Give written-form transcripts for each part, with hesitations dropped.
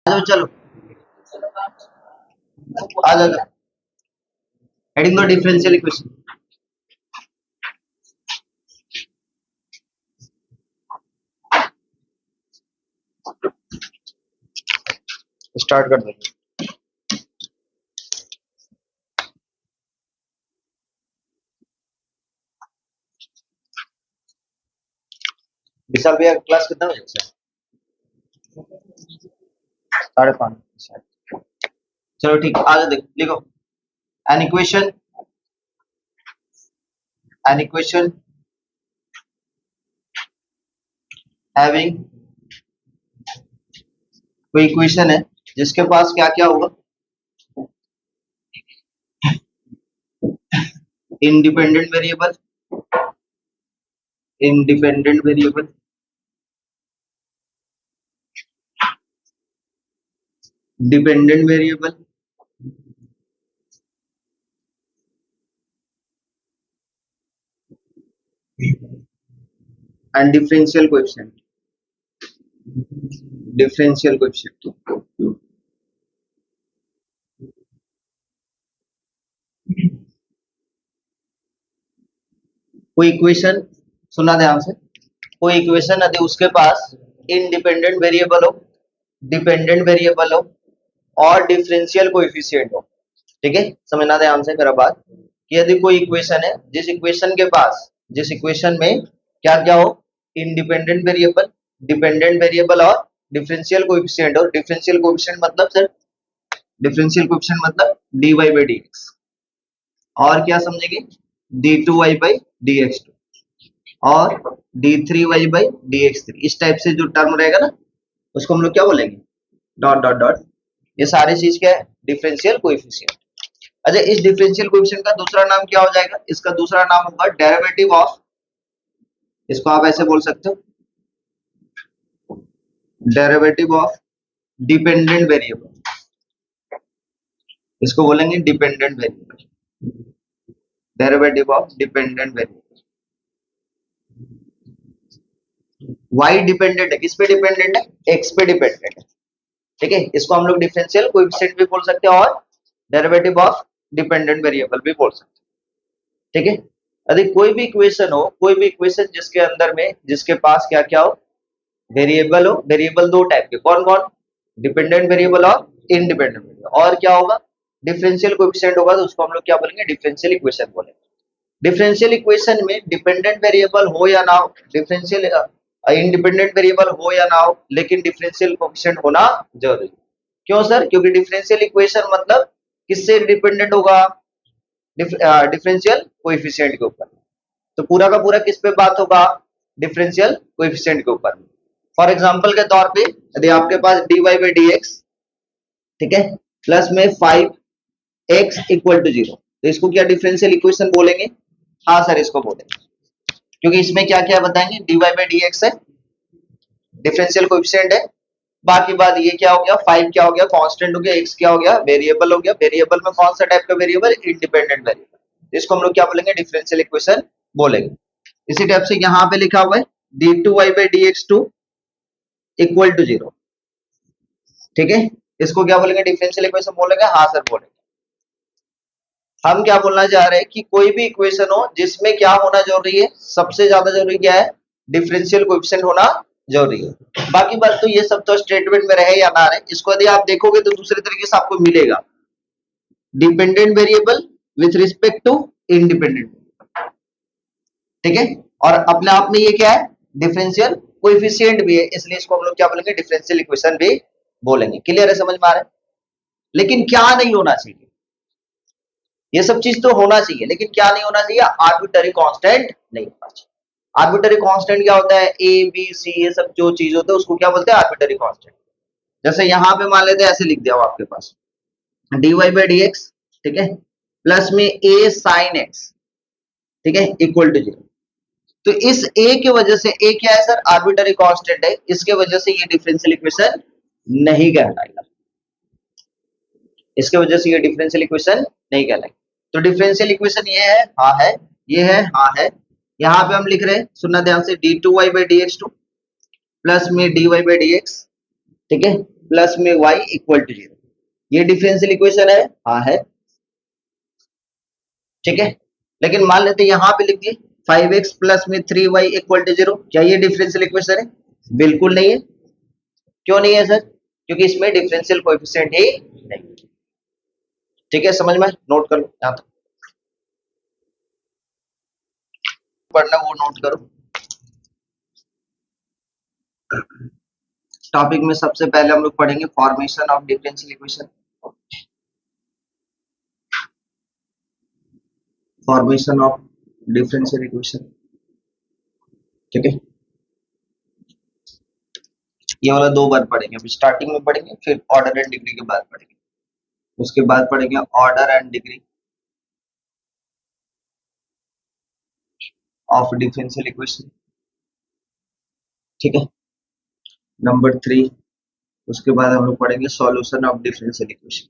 आ जाओ चलो आ जाओ। हेडिंग दो डिफरेंशियल इक्वेशन। स्टार्ट कर दो। विशाल भैया क्लास कितना बजे से? 5:30 शायद। चलो ठीक है, आ जाओ देखो लिखो। एन इक्वेशन हैविंग, कोई इक्वेशन है जिसके पास क्या क्या होगा? Independent variable, independent variable, dependent variable, and differential coefficient. Differential coefficient. कोई इक्वेशन, सुना ध्यान से, कोई इक्वेशन यदि उसके पास इंडिपेंडेंट वेरिएबल हो, डिपेंडेंट वेरिएबल हो और डिफरेंशियल कोएफिशिएंट हो, ठीक है, समझना ध्यान से मेरा बात, कि यदि कोई इक्वेशन है जिस इक्वेशन के पास, जिस इक्वेशन में क्या क्या हो, इंडिपेंडेंट वेरिएबल, डिपेंडेंट वेरिएबल और डिफरेंशियल कोएफिशिएंट हो। डिफरेंशियल कोएफिशिएंट मतलब सर, डिफरेंशियल कोएफिशिएंट मतलब dy बाई डी एक्स, और क्या समझेंगे, d2y by D x to और d3y by D x three. इस टाइप से जो टर्म रहेगा ना, उसको हम लोग क्या बोलेंगे, डॉट डॉट डॉट। ये सारी चीज क्या है, डिफरेंशियल कोएफिशिएंट। अच्छा, इस डिफरेंशियल कोएफिशिएंट का दूसरा नाम क्या हो जाएगा? इसका दूसरा नाम होगा डेरिवेटिव ऑफ, इसको आप ऐसे बोल सकते हो, डेरिवेटिव ऑफ डिपेंडेंट वेरिएबल, इसको बोलेंगे dependent variable, derivative of dependent variable. Y dependent है, किस पे डिपेंडेंट है? एक्स पे डिपेंडेंट है, ठीक है। इसको हम लोग डिफरेंशियल कोएफिशिएंट भी बोल सकते हैं और डेरिवेटिव ऑफ डिपेंडेंट वेरिएबल भी बोल सकते हैं, ठीक है। यदि कोई भी इक्वेशन हो, कोई भी इक्वेशन जिसके अंदर में, जिसके पास क्या क्या हो, वेरिएबल हो, वेरिएबल दो टाइप के, कौन कौन? डिपेंडेंट वेरिएबल और इंडिपेंडेंट वेरिएबल, और क्या होगा, डिफरेंशियल कोएफिशिएंट होगा, तो उसको हम लोग क्या बोलेंगे, डिफरेंशियल इक्वेशन बोलेंगे। डिफरेंशियल इक्वेशन में डिपेंडेंट वेरिएबल हो या ना हो, डिफरेंशियल इंडिपेंडेंट वेरिएबल हो या ना हो, लेकिन डिफरेंशियल कोएफिशिएंट होना जरूरी। क्यों सर? क्योंकि डिफरेंशियल इक्वेशन मतलब किससे डिपेंडेंट होगा, डिफरेंशियल कोएफिशिएंट के ऊपर। तो पूरा का पूरा किस पे बात होगा, डिफरेंशियल कोएफिशिएंट के ऊपर। फॉर एग्जांपल के तौर पे यदि आपके पास dy बाई डी एक्स, ठीक है, प्लस में 5x इक्वल टू 0, तो इसको क्या डिफरेंशियल इक्वेशन बोलेंगे? हाँ सर, इसको बोलेंगे, क्योंकि इसमें क्या क्या बताएंगे, dy बाई डी एक्स है, डिफरेंशियल कोएफिशिएंट है, बाकी बात ये क्या हो गया, 5 क्या हो गया, कांस्टेंट हो गया, x क्या हो गया, वेरिएबल हो गया। वेरिएबल में कौन सा टाइप का वेरिएबल? Independent variable. इसको हम लोग क्या बोलेंगे, डिफरेंशियल इक्वेशन बोलेंगे। इसी टाइप से यहाँ पे लिखा हुआ है d2y by D x two equal to 0, ठीक है, इसको क्या बोलेंगे, डिफरेंशियल इक्वेशन बोलेंगे। हाँ सर बोलेंगे। हम क्या बोलना चाह रहे हैं कि कोई भी इक्वेशन हो जिसमें क्या होना जरूरी है, सबसे ज्यादा जरूरी क्या है, डिफरेंशियल कोएफिशिएंट होना जरूरी है। बाकी बात तो ये सब तो स्टेटमेंट में रहे या ना रहे, इसको यदि आप देखोगे तो दूसरे तरीके से आपको मिलेगा, dependent variable with respect to independent, ठीक है, और अपने आप में ये क्या है, डिफरेंशियल कोएफिशिएंट भी है, इसलिए इसको हम लोग क्या बोलेंगे, डिफरेंशियल इक्वेशन भी बोलेंगे। क्लियर है, समझ में आ रहा है? लेकिन क्या नहीं होना चाहिए, ये सब चीज तो होना चाहिए, लेकिन क्या नहीं होना चाहिए, आर्बिट्ररी कांस्टेंट नहीं होना चाहिए। आर्बिट्ररी कांस्टेंट क्या होता है, ए बी सी ये सब जो चीज होता है उसको क्या बोलते हैं, आर्बिट्ररी कांस्टेंट। जैसे यहाँ पे मान लेते हैं, ऐसे लिख दिया हो आपके पास dy बाई डी एक्स, ठीक है, प्लस में a साइन एक्स, ठीक है, इक्वल टू 0। तो इस a की वजह से, a क्या है सर, आर्बिट्ररी कांस्टेंट है, इसके वजह से ये डिफरेंशियल इक्वेशन नहीं कहलाएगा, इसके वजह से ये डिफरेंशियल इक्वेशन नहीं कहलाएगी। तो डिफरेंशियल इक्वेशन ये है, हाँ है, ये है, हाँ है। यहाँ पे हम लिख रहे हैं, सुनना ध्यान से, d2y by D x two plus में dy बाई डी एक्स, ठीक है, प्लस में y इक्वल टू 0। ये डिफरेंशियल इक्वेशन है, हाँ है, ठीक है। लेकिन मान लेते यहाँ पे लिख दिए 5x प्लस में 3y इक्वल टू 0, क्या ये डिफरेंशियल इक्वेशन है? बिल्कुल नहीं है। क्यों नहीं है सर? क्योंकि इसमें डिफरेंशियल कोएफिशिएंट ही नहीं। ठीक है, समझ में? नोट कर लो, यहाँ तक पढ़ना वो नोट करो। टॉपिक में सबसे पहले हम लोग पढ़ेंगे formation of differential equation. Formation of differential equation, ठीक है। ये वाला 2 बार पढ़ेंगे, अभी स्टार्टिंग में पढ़ेंगे, फिर ऑर्डर एंड डिग्री के बाद पढ़ेंगे, उसके बाद पढ़ेंगे order and degree of differential equation, ठीक है। नंबर 3, उसके बाद हम लोग पढ़ेंगे solution of differential equation,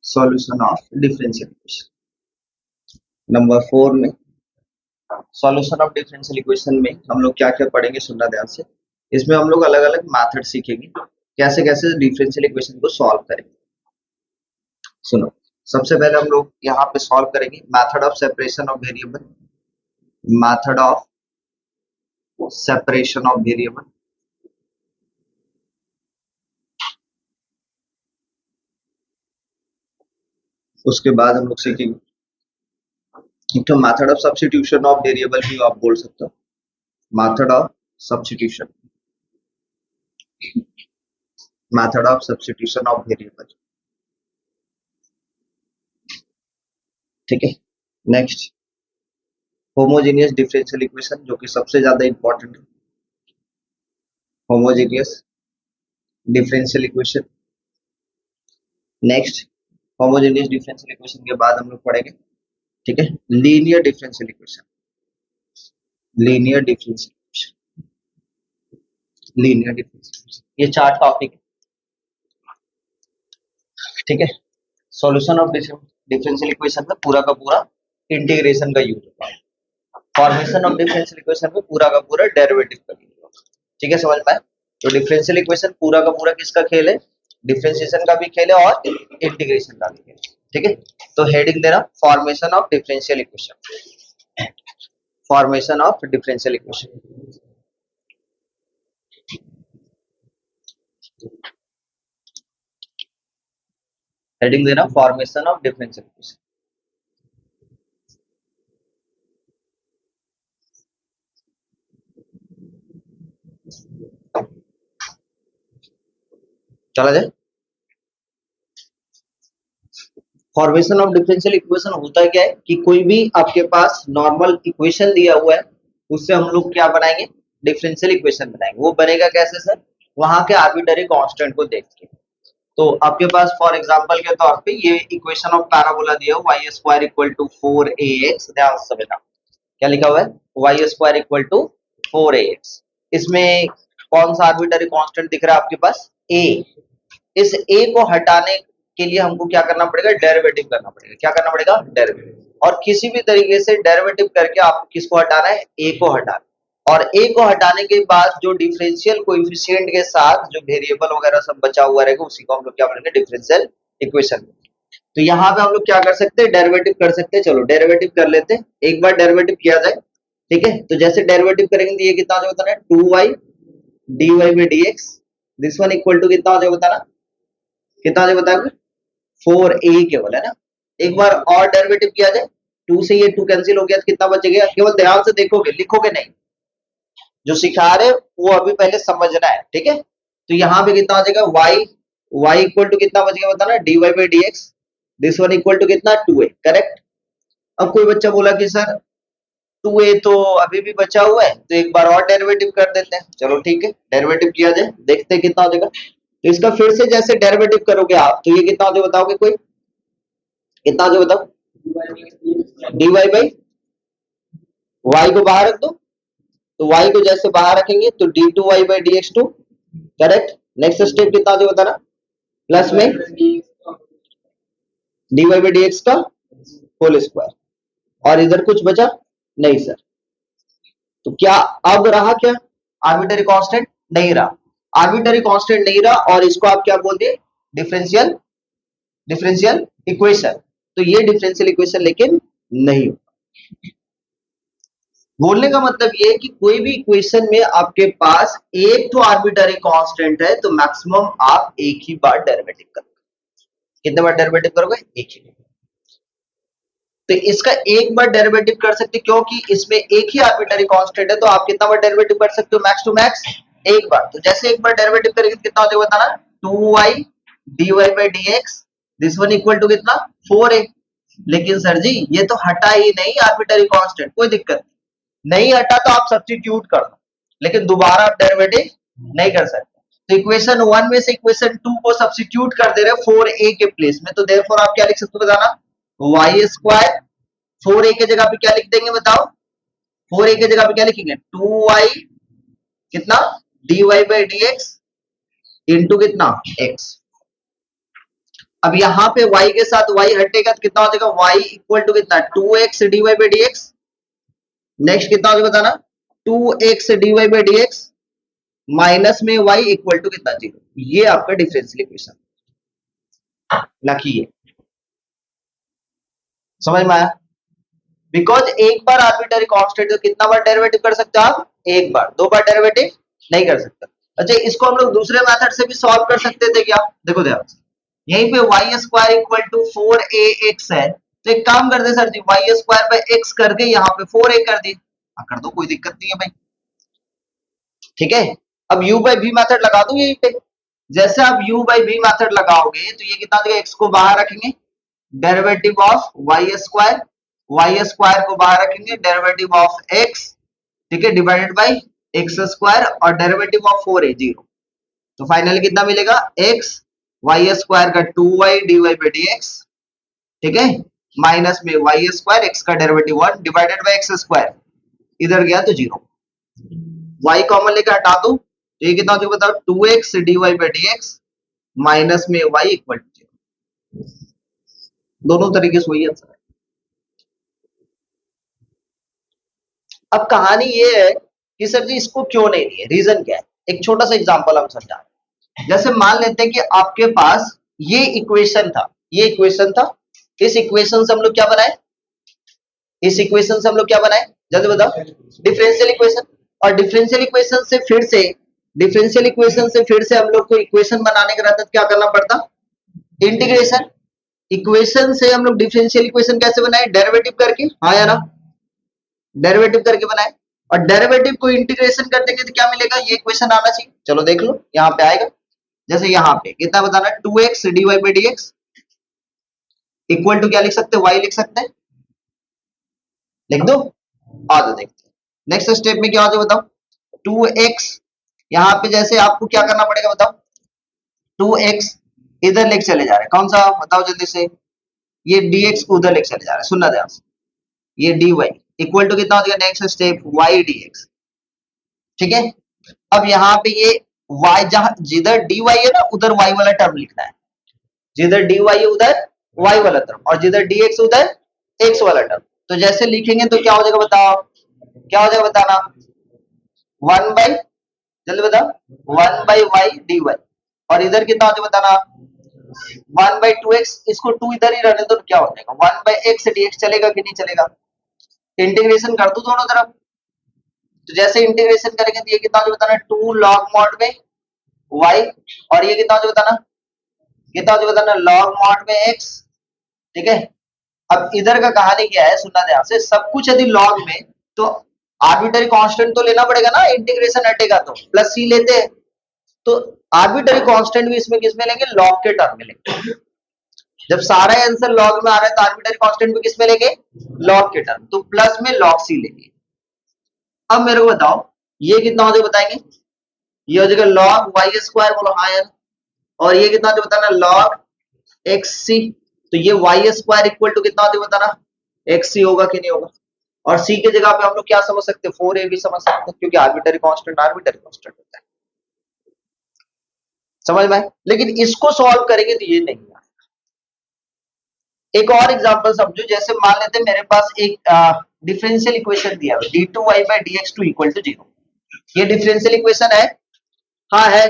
solution of differential equation. Number 4 में सॉल्यूशन ऑफ डिफरेंशियल इक्वेशन में हम लोग क्या क्या पढ़ेंगे, सुनना ध्यान से। इसमें हम लोग अलग अलग मेथड सीखेंगे, कैसे कैसे डिफरेंशियल इक्वेशन को सॉल्व करेंगे। सुनो, सबसे पहले हम लोग यहाँ पे सॉल्व करेंगे method of separation of variable, method of separation of variable. उसके बाद हम लोग सीखेंगे एक तो method of substitution of variable भी आप बोल सकते हो, method of substitution, method of substitution of variable, ठीक है। नेक्स्ट होमोजेनियस डिफरेंशियल इक्वेशन, जो कि सबसे ज्यादा इंपॉर्टेंट है, homogeneous differential equation. Next homogeneous differential equation के बाद हम लोग पढ़ेंगे, ठीक है, linear differential equation, linear differential equation, linear differential equation. ये 4 टॉपिक है, ठीक है। सॉल्यूशन ऑफ डिफरेंशियल इक्वेशन में पूरा का पूरा इंटीग्रेशन का यूज होता है, फॉर्मेशन ऑफ डिफरेंशियल इक्वेशन में पूरा का पूरा डेरिवेटिव का यूज होता है, ठीक है, समझ पाए? तो डिफरेंशियल इक्वेशन पूरा का पूरा किसका खेल है? डिफरेंशिएशन का भी खेल है और इंटीग्रेशन का भी खेल है, ठीक है। तो हेडिंग देना formation of differential equation, formation of differential equation. Heading देना फॉर्मेशन ऑफ डिफरेंशियल इक्वेशन। चला जाए। फॉर्मेशन ऑफ डिफरेंशियल इक्वेशन होता है क्या है कि कोई भी आपके पास नॉर्मल इक्वेशन दिया हुआ है, उससे हम लोग क्या बनाएंगे? डिफरेंशियल इक्वेशन बनाएंगे। वो बनेगा कैसे सर? वहां के आर्बिट्ररी कांस्टेंट को देख के। तो आपके पास फॉर एग्जांपल के तौर पे ये इक्वेशन ऑफ पैराबोला दिया हुआ y square equal to 4ax, ध्यान से समझना क्या लिखा हुआ है, y square equal to 4ax। इसमें कौन सा आर्बिट्ररी कांस्टेंट दिख रहा है आपके पास? a। इस a को हटाने के लिए हमको क्या करना पड़ेगा? डेरिवेटिव करना पड़ेगा। क्या करना पड़ेगा? डेरिवेटिव। और किसी भी तरीके से डेरिवेटिव करके आपको किसको हटाना है? a को हटाना। और a को हटाने के बाद जो डिफरेंशियल कोएफिशिएंट के साथ जो वेरिएबल वगैरह सब बचा हुआ रहेगा, उसी को हम लोग क्या बोलेंगे? Differential equation. तो यहाँ पे हम लोग क्या कर सकते हैं? डेरिवेटिव कर सकते हैं। चलो डेरिवेटिव कर लेते हैं, एक बार डेरिवेटिव किया जाए, ठीक है। तो जैसे डेरिवेटिव करेंगे तो ये कितना हो जाएगा? 2y dy by dx, this one equal to कितना हो जाएगा बताना? कितना हो जाएगा बताओगे? 4a केवल, है ना। एक बार और डेरिवेटिव किया जाए, 2 से ये 2 कैंसिल हो गया, तो कितना बचेगा? केवल ध्यान से देखोगे, लिखोगे नहीं, जो सिखा रहे वो अभी पहले समझना है, ठीक है। तो यहाँ पे कितना हो जाएगा? y इक्वल टू कितना बचेगा बताना? dy by dx, this one equal to कितना? 2a, correct. अब कोई बच्चा बोला कि सर 2a तो अभी भी बचा हुआ है, तो एक बार और डेरिवेटिव कर देते हैं। चलो ठीक है, डेरिवेटिव किया जाए, देखते हैं कितना हो जाएगा। तो इसका फिर से जैसे डेरिवेटिव करोगे आप, तो ये कितना हो जाएगा बताओगे? कोई कितना हो जाएगा बताओ? dy बाई y को बाहर रख दो, तो y को जैसे बाहर रखेंगे तो d2y by dx2, correct. Next step कितना हो जाएगा बताना? प्लस में dy बाई dx का होल स्क्वायर। और इधर कुछ बचा नहीं सर। तो क्या अब रहा क्या? आर्बिट्ररी कांस्टेंट नहीं रहा। आर्बिटरी कांस्टेंट नहीं रहा और इसको आप क्या बोल दिए, डिफरेंशियल डिफरेंशियल इक्वेशन। तो ये डिफरेंशियल इक्वेशन लेकिन नहीं। बोलने का मतलब ये है कि कोई भी इक्वेशन में आपके पास एक तो आर्बिटरी कांस्टेंट है तो मैक्सिमम आप एक ही बार डेरिवेटिव करोगे। कितने बार डेरिवेटिव करोगे, एक ही। तो इसका एक बार डेरिवेटिव कर सकते क्योंकि इसमें एक ही आर्बिटरी कांस्टेंट है, तो आप कितना बार डेरिवेटिव कर सकते हो, मैक्स टू मैक्स एक बार। तो जैसे एक बार डेरिवेटिव करेंगे तो कितना हो जाएगा बताना, 2y dy by dx, this one equal to कितना 4a। लेकिन सर जी ये तो हटा ही नहीं आर्बिटरी कांस्टेंट, कोई दिक्कत नहीं हटा तो आप सब्स्टिट्यूट कर दो, लेकिन दोबारा आप डेरिवेटिव नहीं कर सकते। तो इक्वेशन 1 में से इक्वेशन 2 को सब्स्टिट्यूट कर दे रहे 4a के प्लेस में, तो देयरफॉर आप क्या लिख सकते हो बताना, वाई स्क्वायर 4a के जगह पे क्या लिख देंगे बताओ, 4a के जगह पे क्या लिखेंगे 2y कितना dy by dx इंटू कितना x। अब यहाँ पे y के साथ y हटेगा तो कितना हो जाएगा, y इक्वल टू कितना 2x dy by dx। Next कितना हो जाएगा बताना, 2x dy by dx minus में y इक्वल टू कितना 0। ये आपका डिफरेंशियल इक्वेशन लिखिए, समझ में आया। बिकॉज एक बार आर्बिटरी कांस्टेंट तो कितना बार डेरिवेटिव कर सकते हो आप, एक बार, दो बार डेरिवेटिव नहीं कर सकते। अच्छा इसको हम लोग दूसरे मेथड से भी सॉल्व कर सकते थे क्या, देखो ध्यान से, यहीं पे Y square equal to 4ax है, तो एक काम करते sir ji, Y square by X करके यहाँ पे 4a कर दिए, कर दो कोई दिक्कत नहीं है भाई, ठीक है। अब u बाई v मेथड लगा दो यहीं पे, जैसे आप u बाई v मेथड लगाओगे तो ये कितना देगा, x को बाहर रखेंगे, डेरिवेटिव ऑफ वाई स्क्वायर को बाहर रखेंगे, डेरिवेटिव ऑफ x, ठीक है, डिवाइडेड बाई एक्स स्क्वायर और डेरिवेटिव ऑफ 4a 0। तो फाइनली कितना मिलेगा, x वाई स्क्वायर का 2y dy by dx, ठीक है, माइनस में वाई स्क्वायर एक्स का derivative 1 divided by x square, इधर गया तो 0, y कॉमन लेकर हटा दो तो ये कितना हो जाएगा बताओ, 2x dy by dx minus में y इक्वल टू 0। दोनों तरीके से वही आंसर है। अब कहानी ये है कि सर जी इसको क्यों नहीं दिए, रीजन क्या है, एक छोटा सा एग्जांपल हम समझा। जैसे मान लेते हैं कि आपके पास ये इक्वेशन था, ये इक्वेशन था, इस इक्वेशन से हम लोग क्या बनाए, इस इक्वेशन से हम लोग क्या बनाए, जल्दी बताओ, डिफरेंशियल इक्वेशन। और डिफरेंशियल इक्वेशन से फिर से, डिफरेंशियल इक्वेशन से फिर से हम लोग को इक्वेशन बनाने के रहता क्या करना पड़ता, इंटीग्रेशन। इक्वेशन से हम लोग डिफरेंशियल इक्वेशन कैसे बनाए, डेरिवेटिव करके, हाँ या ना, डेरिवेटिव करके बनाए। और डेरिवेटिव को इंटीग्रेशन कर देंगे तो क्या मिलेगा, ये इक्वेशन आना चाहिए, चलो देख लो यहाँ पे आएगा। जैसे यहाँ पे कितना बताना, 2x dy by dx equal to क्या लिख सकते हैं, y लिख सकते हैं, लिख दो, आ जाओ देखते हैं नेक्स्ट स्टेप में क्या हो जाए बताओ, 2x यहाँ पे जैसे आपको क्या करना पड़ेगा बताओ, 2x इधर लेके चले जा रहे हैं, कौन सा बताओ जल्दी से, ये dx को उधर लेके चले जा रहे हैं, सुनना ध्यान से, ये dy इक्वल टू कितना हो जाएगा, नेक्स्ट स्टेप y dx, ठीक है। अब यहाँ पे ये y जहां जिधर dy है ना उधर y वाला टर्म लिखना है, जिधर dy है उधर y वाला टर्म और जिधर dx उधर x वाला टर्म। तो जैसे लिखेंगे तो क्या हो जाएगा बताओ, क्या हो जाएगा बताना, 1 बाई, जल्दी बताओ, 1 बाई वाई डी वाई, और इधर कितना हो जाएगा बताना, 1 बाई 2x, इसको 2 इधर ही रहने दो तो क्या हो जाएगा, 1 बाई एक्स dx चलेगा कि नहीं चलेगा, इंटीग्रेशन कर दो दोनों तरफ। तो जैसे इंटीग्रेशन करेंगे तो ये कितना हो जाएगा बताना, 2 log mod में y, और ये कितना हो जाएगा बताना, कितना हो जाएगा बताना, log mod में x, ठीक है। अब इधर का कहानी क्या है, सुनना ध्यान से, सब कुछ यदि लॉग में तो आर्बिटरी कांस्टेंट तो लेना पड़ेगा ना, इंटीग्रेशन हटेगा तो प्लस सी लेते हैं, तो आर्बिटरी कांस्टेंट भी इसमें किस में लेंगे, लॉग के टर्म में लेंगे। जब सारा आंसर लॉग में आ रहा है तो आर्बिटरी कांस्टेंट भी किस में लेंगे, लॉग के टर्म, तो प्लस में log सी लेंगे। अब मेरे को बताओ ये कितना हो जाएगा बताएंगे, ये हो जाएगा log वाई स्क्वायर, बोलो हाँ यार, और ये कितना हो जाएगा बताना, log एक्स सी, तो ये वाई स्क्वायर इक्वल टू कितना होता है बताना, एक्स सी होगा कि नहीं होगा। और सी के जगह पे हम लोग क्या समझ सकते हैं, 4a भी समझ सकते हैं, क्योंकि आर्बिटरी कांस्टेंट आर्बिटरी कांस्टेंट होता है, समझ में आए? लेकिन इसको सॉल्व करेंगे तो ये नहीं आएगा। एक और एग्जांपल समझो, जैसे मान लेते हैं मेरे पास एक डिफरेंशियल इक्वेशन दिया है, d2y by dx2 equal to 0, ये डिफरेंशियल इक्वेशन है, हाँ है,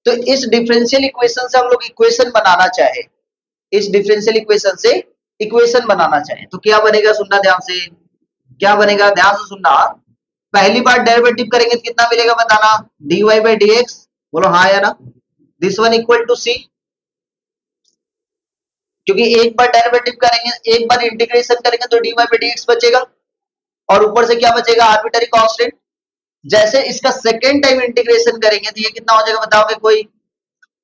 तो इस डिफरेंशियल इक्वेशन से हम लोग इक्वेशन बनाना चाहे, इस डिफरेंशियल इक्वेशन से इक्वेशन बनाना चाहे तो क्या बनेगा, सुनना ध्यान से, क्या बनेगा ध्यान से सुनना। पहली बार डेरिवेटिव करेंगे तो कितना मिलेगा बताना, dy बाई डी एक्स, बोलो हाँ या ना, दिस वन इक्वल टू सी, क्योंकि एक बार डेरिवेटिव करेंगे, एक बार इंटीग्रेशन करेंगे तो dy बाई डी एक्स बचेगा और ऊपर से क्या बचेगा, आर्बिट्ररी कांस्टेंट। जैसे इसका सेकेंड टाइम इंटीग्रेशन करेंगे तो ये कितना हो जाएगा बताओगे कोई,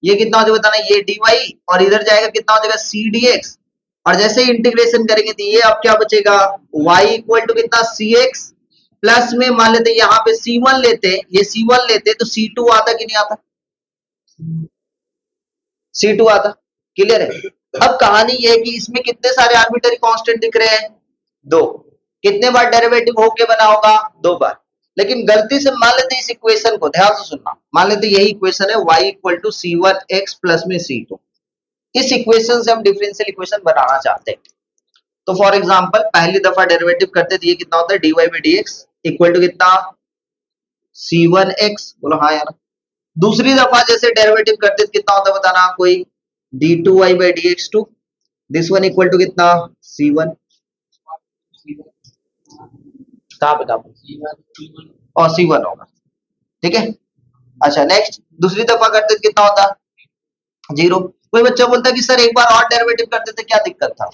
ये कितना हो जाएगा बताना, ये dy और इधर जाएगा कितना हो जाएगा सी डी एक्स, और जैसे ही इंटीग्रेशन करेंगे तो ये अब क्या बचेगा, y इक्वल टू कितना सी एक्स प्लस में मान लेते यहाँ पे C1 लेते, ये C1 लेते तो C2 आता कि नहीं आता, C2 आता, क्लियर है। अब कहानी ये है कि इसमें कितने सारे आर्बिट्ररी कांस्टेंट दिख रहे हैं, दो, कितने बार डेरिवेटिव होके बना होगा, दो बार। लेकिन गलती से मान लेते इस इक्वेशन को, ध्यान से सुनना, मान लेते यही इक्वेशन है y equal to C1x plus में C2, इस इक्वेशन से हम डिफरेंशियल इक्वेशन बनाना चाहते हैं। तो फॉर एग्जांपल पहली दफा डेरिवेटिव करते तो ये कितना होता है, dy by D x equal to कितना, C1x, बोलो हाँ यार। दूसरी दफा जैसे डेरिवेटिव करते तो कितना होता है बताना कोई, d2y by D x two, this one equal to कितना, C1, कहाँ पे और C1 होगा, ठीक है। अच्छा नेक्स्ट दूसरी दफा करते तो कितना होता, जीरो। कोई बच्चा बोलता है कि सर एक बार और डेरिवेटिव करते थे क्या दिक्कत था,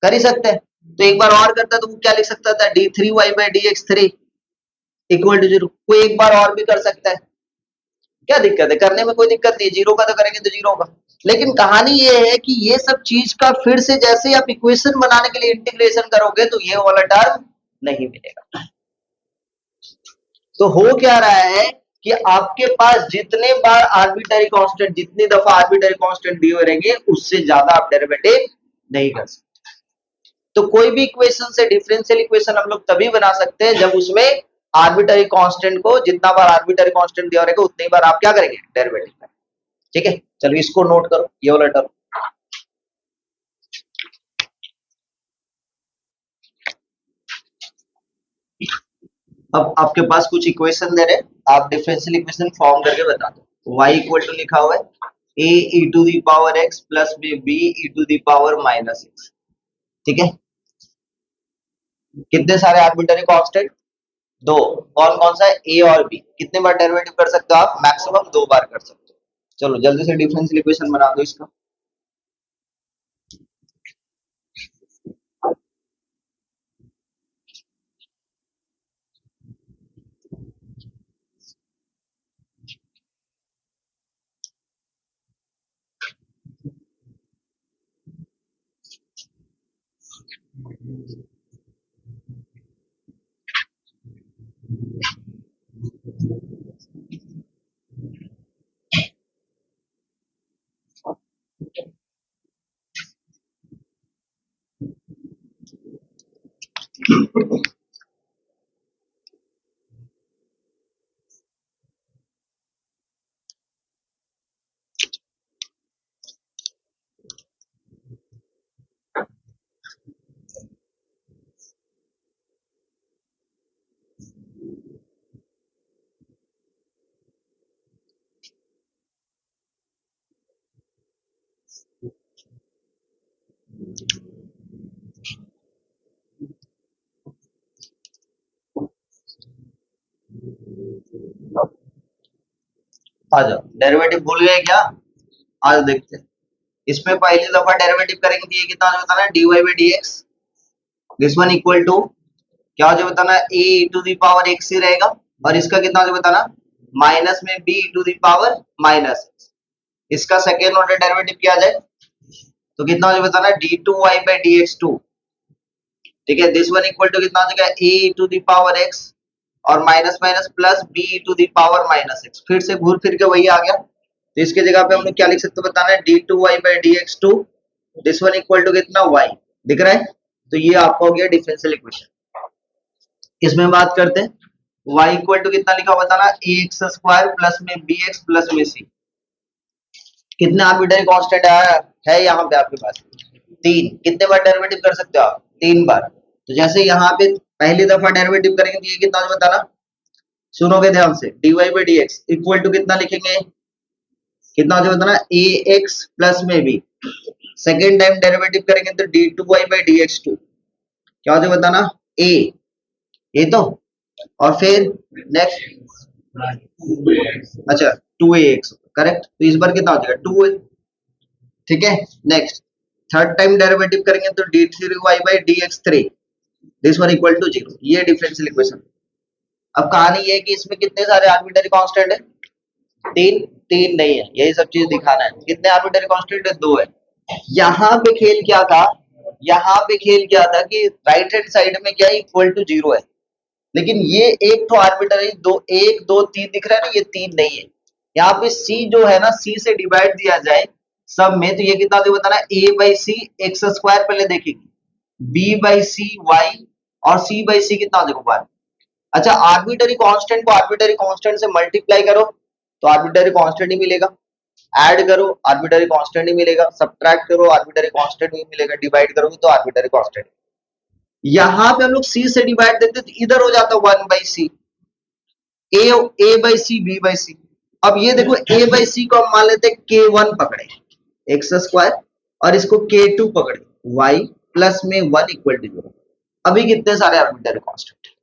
कर ही सकते हैं, तो एक बार और करता तो वो क्या लिख सकता था, d3y by D x three equal to zero. कोई एक बार और भी कर सकता है, क्या दिक्कत है, करने में कोई दिक्कत नहीं, जीरो का तो करेंगे तो जीरो होगा। लेकिन कहानी ये है कि ये सब चीज का फिर से जैसे आप इक्वेशन बनाने के लिए इंटीग्रेशन करोगे तो ये वाला टर्म नहीं मिलेगा। तो हो क्या रहा है कि आपके पास जितने बार आर्बिट्ररी कांस्टेंट, जितनी दफा आर्बिट्ररी कांस्टेंट दिए हुए रहेंगे उससे ज्यादा आप डेरिवेटिव नहीं कर सकते। तो कोई भी इक्वेशन से डिफरेंशियल इक्वेशन हम लोग तभी बना सकते हैं जब उसमें आर्बिट्ररी कांस्टेंट को, जितना बार आर्बिट्ररी कांस्टेंट दिया रहेगा उतनी बार आप क्या करेंगे, डेरिवेटिव करेंगे, ठीक है। चलो इसको नोट करो, ये वाला टर्म। अब आपके पास कुछ इक्वेशन दे रहे, आप डिफरेंशियल इक्वेशन फॉर्म करके बता दो। y इक्वल टू लिखा हुआ है a e to the power x plus में b e to the power minus x, ठीक है। कितने सारे आर्बिट्ररी कांस्टेंट, दो, कौन कौन सा है, a और b। कितने बार डेरिवेटिव कर सकते हो आप, मैक्सिमम दो बार कर सकते हो। चलो जल्दी से डिफरेंशियल इक्वेशन बना दो इसका। आ जाओ, डेरिवेटिव भूल गए क्या, आज देखते हैं। इसमें पहली दफा डेरिवेटिव करेंगे तो ये कितना हो बताना है, dy by D X, this one equal to क्या हो बताना, a to the power x ही रहेगा, और इसका कितना हो बताना, माइनस में b to the power minus x। इसका सेकेंड ऑर्डर डेरिवेटिव किया जाए तो कितना हो बताना, d2y by D x to, ठीक है। दिस वन इक्वल टू कितना हो जाएगा, a to the power x और minus minus plus b to the power minus x। फिर से घूर फिर के वही आ गया, तो इसके जगह पे हम लोग क्या लिख सकते हैं बताना है, d2y by D x two, this one equal to कितना, y, दिख रहा है। तो ये आपका हो गया डिफरेंशियल इक्वेशन। इसमें बात करते हैं, y इक्वल टू कितना लिखा बताना, ए एक्स स्क्वायर प्लस में बी एक्स प्लस में सी। कितने आर्बिट्ररी कांस्टेंट है यहाँ पे आपके पास, तीन। कितने बार डेरिवेटिव कर सकते हो आप, तीन बार। तो जैसे यहाँ पे पहली दफा डेरिवेटिव करेंगे तो ये कितना हो बताना, सुनोगे ध्यान से, dy by D x equal to कितना लिखेंगे, कितना हो जाएगा बताना, ए एक्स प्लस में बी, सेकेंड टाइम डेरिवेटिव करेंगे तो d two Y by D x two, क्या हो जाएगा बताना, ए, ये तो, और फिर नेक्स्ट, अच्छा टू ए एक्स, करेक्ट, तो इस बार कितना हो जाएगा टू, ठीक है। नेक्स्ट थर्ड टाइम डेरिवेटिव करेंगे तो d three y by D x three, this one equal to zero, ये डिफरेंशियल इक्वेशन। अब कहानी ये है कि इसमें कितने सारे आर्बिट्ररी कांस्टेंट है, तीन, तीन नहीं है, यही सब चीज दिखाना है। कितने आर्बिट्ररी कांस्टेंट है, दो है। यहाँ पे खेल क्या था, यहाँ पे खेल क्या था कि राइट हैंड साइड में क्या इक्वल टू जीरो है, लेकिन ये एक तो आर्बिट्ररी दो, एक दो तीन दिख रहा है ना, ये तीन नहीं है। यहाँ पे सी जो है ना, सी से डिवाइड दिया जाए सब में, तो ये कितना देखो बताना, ए बाई सी एक्स स्क्वायर पहले देखेंगे, बी बाई सी वाई, और सी बाई सी कितना देखो बार। अच्छा आर्बिट्ररी कांस्टेंट को आर्बिट्ररी कांस्टेंट से मल्टीप्लाई करो तो आर्बिट्ररी कांस्टेंट ही मिलेगा, ऐड करो आर्बिट्ररी कांस्टेंट ही मिलेगा, सब्ट्रैक्ट करो आर्बिट्ररी कांस्टेंट ही मिलेगा, डिवाइड करोगे तो आर्बिट्ररी कांस्टेंट। यहां पे हम लोग सी से डिवाइड देते तो इधर हो जाता one by C, A by C B by C. अब ये देखो ए बाई सी को हम मान लेते हैं के वन पकड़े एक्स स्क्वायर, और इसको के टू पकड़े वाई प्लस में वन इक्वल टू जीरो। अभी कितने सारे आर्बिट्ररी कांस्टेंट,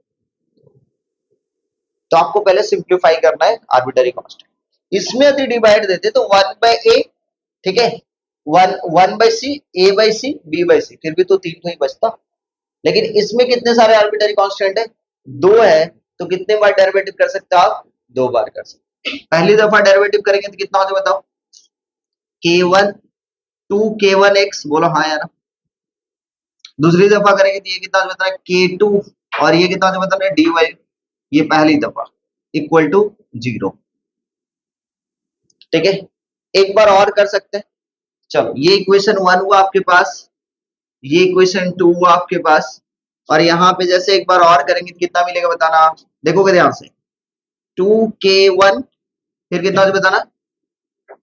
तो आपको पहले सिंप्लीफाई करना है आर्बिट्ररी कांस्टेंट। इसमें यदि डिवाइड देते तो वन बाय ए, ठीक है, one one by C, A by C B by C, फिर भी तो तीन ही बचता। लेकिन इसमें कितने सारे आर्बिट्ररी कांस्टेंट है, दो है, तो कितने बार डेरिवेटिव कर सकते हो आप, दो बार कर सकते हो। पहली दफा डेरिवेटिव करेंगे तो कितना हो जाए बताओ, के वन टू के वन एक्स, बोलो हाँ या ना। दूसरी दफा करेंगे तो ये कितना हो जाता है के टू, और ये कितना हो जाता है डी वाई, ये पहली दफा इक्वल टू जीरो, ठीक है। एक बार और कर सकते हैं, चलो ये इक्वेशन वन हुआ आपके पास, ये इक्वेशन टू हुआ आपके पास, और यहाँ पे जैसे एक बार और करेंगे तो कितना मिलेगा बताना, देखोगे ध्यान से, टू के वन, फिर कितना हो बताना,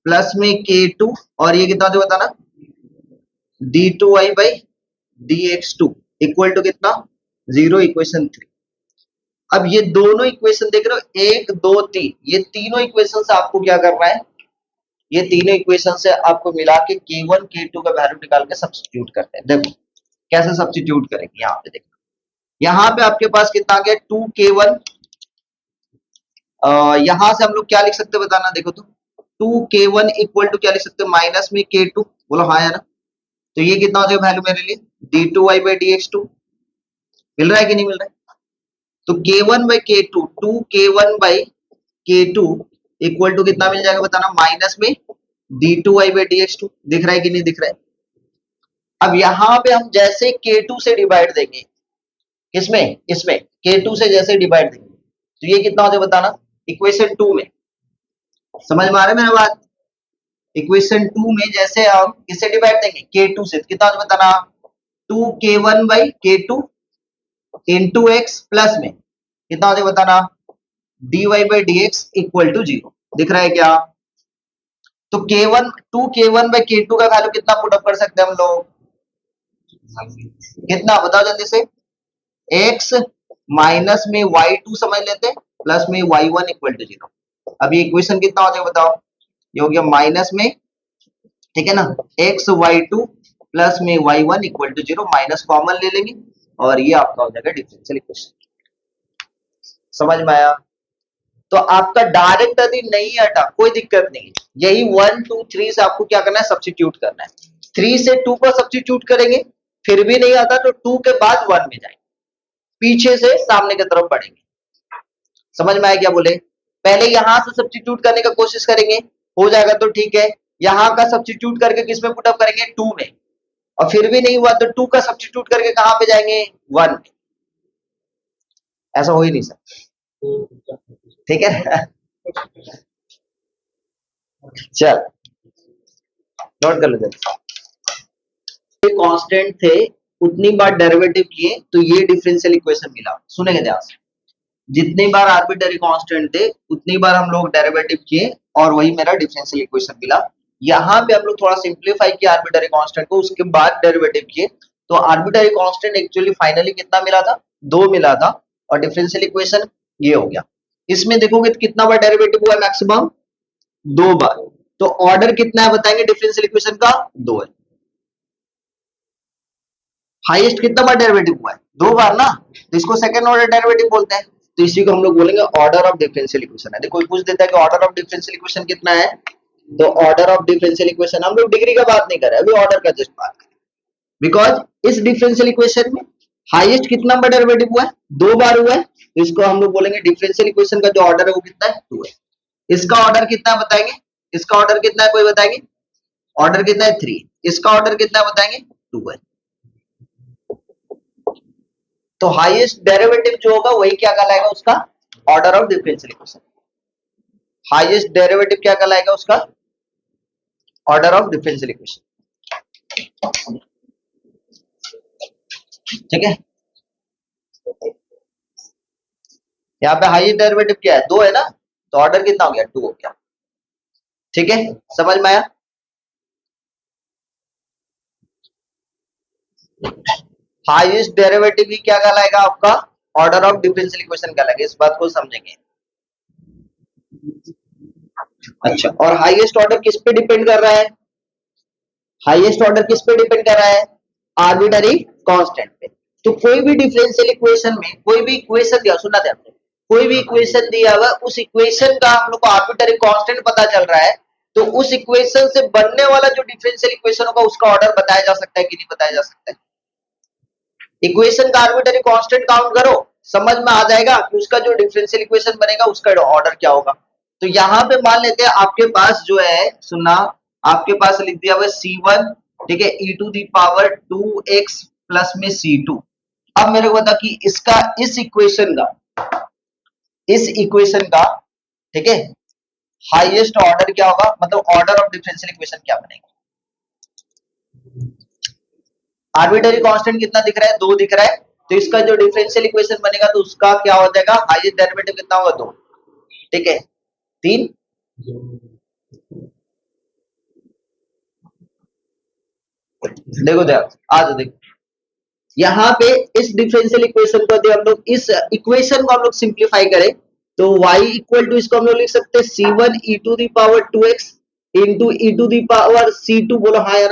प्लस में के टू, और ये कितना हो बताना, d two Y by D x two equal to कितना, जीरो, इक्वेशन थ्री। अब ये दोनों इक्वेशन देख रहे हो, एक दो तीन, ये तीनों इक्वेशन से आपको क्या करना है, ये तीनों इक्वेशन से आपको मिला के K1 K2 का वैल्यू निकाल के सब्स्टिट्यूट करते हैं। देखो कैसे सब्स्टिट्यूट करेंगे, यहाँ पे देखो, यहाँ पे आपके पास कितना आ गया, टू के वन, यहां से हम लोग क्या लिख सकते हैं बताना, देखो तो टू के वन इक्वल टू क्या लिख सकते हैं, माइनस में के टू, बोलो हाँ या ना। तो ये कितना हो जाएगा वैल्यू मेरे लिए, D two Y by D x two, मिल रहा है कि नहीं मिल रहा है। तो के वन बाई के टू, टू के वन बाई के टू इक्वल टू कितना मिल जाएगा बताना, माइनस में D two Y by D x two, दिख रहा है कि नहीं दिख रहा है। अब यहाँ पे हम जैसे K2 से डिवाइड देंगे, किसमें, इसमें K2 से जैसे डिवाइड देंगे तो ये कितना हो जाए बताना, इक्वेशन टू में, समझ में आ रहा है मेरा बात। इक्वेशन टू में जैसे हम किससे डिवाइड देंगे, K2 से, तो कितना हो जाए बताना, टू के वन बाई के टू इंटू एक्स प्लस में कितना हो जाए बताना, d y by D x equal to zero, दिख रहा है क्या। तो K1 टू के वन बाई के टू का वैल्यू कितना पुट अप कर सकते हैं हम लोग, कितना बताओ जल्दी से, x माइनस में y2 समझ लेते, प्लस में y1 इक्वल टू जीरो। अब ये इक्वेशन कितना हो जाएगा बताओ, ये हो गया माइनस में, ठीक है ना, x y2 प्लस में y1 equal to zero, minus common ले लेंगे और ये आपका हो जाएगा डिफरेंशियल इक्वेशन। समझ में आया। तो आपका डायरेक्ट यदि नहीं हटा कोई दिक्कत नहीं, यही वन टू थ्री से आपको क्या करना है, सब्स्टिट्यूट करना है। थ्री से टू को सब्स्टिट्यूट करेंगे, फिर भी नहीं आता तो टू के बाद वन में जाएंगे, पीछे से सामने की तरफ बढ़ेंगे। समझ में आया क्या बोले, पहले यहां से सब्स्टिट्यूट करने का कोशिश करेंगे, हो जाएगा तो ठीक है, यहां का सब्स्टिट्यूट करके किस में पुटअप करेंगे, टू में, और फिर भी नहीं हुआ तो टू का सब्स्टिट्यूट करके कहां पे जाएंगे, वन में। ऐसा हो ही नहीं सकता, ठीक है। चल नोट कर लो कांस्टेंट थे, उतनी बार डेरिवेटिव किए तो ये डिफरेंशियल इक्वेशन मिला। सुनेंगे ध्यान से, जितनी बार आर्बिट्ररी कांस्टेंट थे उतनी बार हम लोग डेरिवेटिव किए और वही मेरा डिफरेंशियल इक्वेशन मिला। यहाँ पे हम लोग थोड़ा सिंप्लीफाई किया आर्बिट्ररी कांस्टेंट को, उसके बाद डेरिवेटिव किए, तो आर्बिट्ररी कांस्टेंट एक्चुअली फाइनली कितना मिला था, दो मिला था, और डिफरेंशियल इक्वेशन ये हो गया। इसमें देखोगे तो कितना बार डेरिवेटिव हुआ, मैक्सिमम दो बार, तो ऑर्डर कितना है बताएंगे डिफरेंशियल इक्वेशन का? 2 है। हाईएस्ट कितना बार डेरिवेटिव हुआ है? 2 बार ना, तो इसको सेकंड ऑर्डर डेरिवेटिव बोलते हैं। तो इसी को हम लोग बोलेंगे ऑर्डर ऑफ डिफरेंशियल इक्वेशन है। देखो कोई पूछ देता है कि ऑर्डर ऑफ डिफरेंशियल इक्वेशन कितना है, तो ऑर्डर ऑफ डिफरेंशियल इक्वेशन, हम लोग डिग्री का बात नहीं कर रहे, अभी ऑर्डर का जस्ट बात करें। बिकॉज इस डिफरेंशियल इक्वेशन में हाईएस्ट कितना बार डेरिवेटिव हुआ है? 2 बार हुआ है, तो इसको हम लोग बोलेंगे डिफरेंशियल इक्वेशन का जो ऑर्डर है वो कितना है? 2 है। इसका ऑर्डर कितना है बताएंगे? इसका ऑर्डर कितना है कोई बताएंगे? ऑर्डर कितना है? 3। इसका ऑर्डर कितना है बताएंगे? 2 है। तो हाईएस्ट डेरिवेटिव जो होगा वही क्या कहलाएगा? उसका order of differential equation. Highest derivative क्या कहलाएगा? उसका ऑर्डर ऑफ डिफरेंशियल इक्वेशन। ठीक है, यहाँ पे हाईएस्ट डेरिवेटिव क्या है? 2 है ना, तो ऑर्डर कितना हो गया? 2 हो गया। ठीक है, समझ में आया? हाईएस्ट डेरिवेटिव ही क्या कहलाएगा? आपका ऑर्डर ऑफ डिफरेंशियल इक्वेशन कहलाएगा। इस बात को समझेंगे। अच्छा, और हाईएस्ट ऑर्डर किस पे डिपेंड कर रहा है? हाईएस्ट ऑर्डर किस पे डिपेंड कर रहा है? आर्बिट्ररी कांस्टेंट पे। तो कोई भी डिफरेंशियल इक्वेशन में कोई भी इक्वेशन दिया, सुनना ध्यान से, कोई भी इक्वेशन दिया हुआ, उस इक्वेशन का हम लोग को आर्बिट्ररी कांस्टेंट पता चल रहा है, तो उस इक्वेशन से बनने वाला जो डिफरेंशियल इक्वेशन होगा उसका ऑर्डर बताया जा सकता है कि नहीं बताया जा सकता है? इक्वेशन का आर्बिट्ररी कांस्टेंट काउंट करो, समझ में आ जाएगा कि उसका जो डिफरेंशियल इक्वेशन बनेगा उसका ऑर्डर क्या होगा। तो यहाँ पे मान लेते हैं आपके पास जो है, सुनना, आपके पास लिख दिया हुआ है C1, ठीक है, e to the power 2x plus में C2। अब मेरे को बता कि इसका इस इक्वेशन का ठीक है हाईएस्ट ऑर्डर क्या होगा, मतलब ऑर्डर ऑफ डिफरेंशियल इक्वेशन क्या बनेगा? आर्बिट्ररी कांस्टेंट कितना दिख रहा है? 2 दिख रहा है, तो इसका जो डिफरेंशियल इक्वेशन बनेगा तो उसका क्या हो जाएगा? हाईएस्ट डेरिवेटिव कितना होगा? 2। ठीक है, 3। देखो आज देखो यहाँ पे इस डिफरेंशियल इक्वेशन को यदि हम लोग इस इक्वेशन को हम लोग सिंप्लीफाई करें तो y इक्वल टू इसको हम लोग लिख सकते हैं C1 e to the power 2x into e to the power C2। बोलो हाँ यार।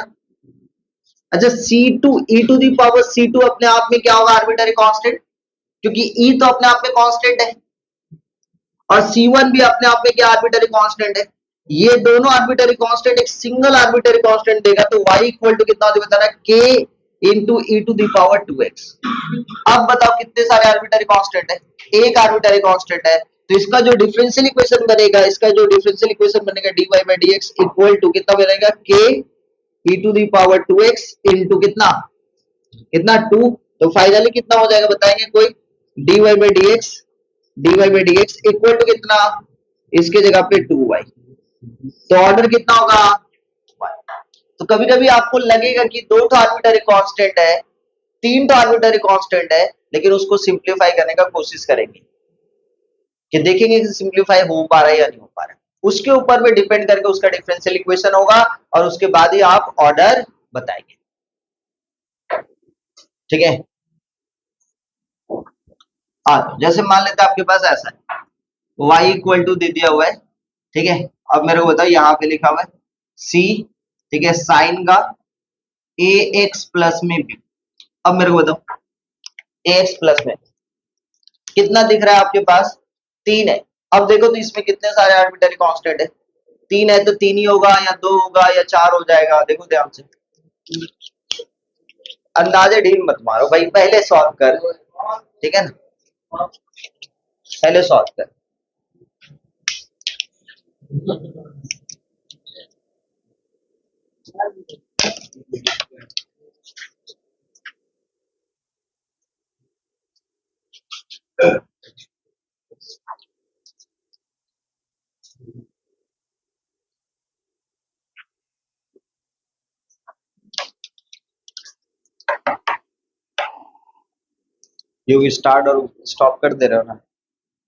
अच्छा, C2 e to the power C2 अपने आप में क्या होगा? आर्बिट्ररी कांस्टेंट, क्योंकि e तो अपने आप में कांस्टेंट है और C1 भी अपने आप में क्या आर्बिट्ररी कांस्टेंट है। ये दोनों आर्बिट्ररी कांस्टेंट एक सिंगल आर्बिट्ररी कांस्टेंट देगा, तो y इक्वल टू कितना हो बताना? k into e to the power 2x। अब बताओ कितने सारे आर्बिट्ररी कांस्टेंट है? एक आर्बिट्ररी कांस्टेंट है, तो इसका जो डिफरेंशियल इक्वेशन बनेगा, इसका जो डिफरेंशियल इक्वेशन बनेगा dy by dx equal to कितना बनेगा? k e to the power 2x into कितना कितना 2। तो फाइनली कितना हो जाएगा बताएंगे कोई? dy by dx equal to कितना? इसके जगह पे 2y। तो ऑर्डर कितना होगा? तो कभी कभी आपको लगेगा कि 2 तो आर्बिट्ररी कांस्टेंट है, 3 तो आर्बिट्ररी कांस्टेंट है, लेकिन उसको सिंप्लीफाई करने का कोशिश करेंगे कि देखेंगे कि सिंप्लीफाई हो पा रहा है या नहीं हो पा रहा है। उसके ऊपर में डिपेंड करके उसका डिफरेंशियल इक्वेशन होगा और उसके बाद ही आप ऑर्डर बताएंगे। ठीक है, जैसे मान लेते हैं आपके पास ऐसा है, y इक्वल टू दे दिया हुआ है, ठीक है। अब मेरे को बताओ, यहाँ पे लिखा हुआ है c, ठीक है, साइन का ax प्लस में b। अब मेरे को बताओ ax प्लस में कितना दिख रहा है आपके पास? 3 है। अब देखो तो इसमें कितने सारे आर्बिट्ररी कांस्टेंट है? 3 है तो 3 ही होगा या 2 होगा या 4 हो जाएगा? देखो ध्यान से, अंदाजे ढील मत मारो भाई, पहले सॉल्व कर, ठीक है ना, पहले सॉल्व कर। ये स्टार्ट और स्टॉप कर दे रहे हो ना,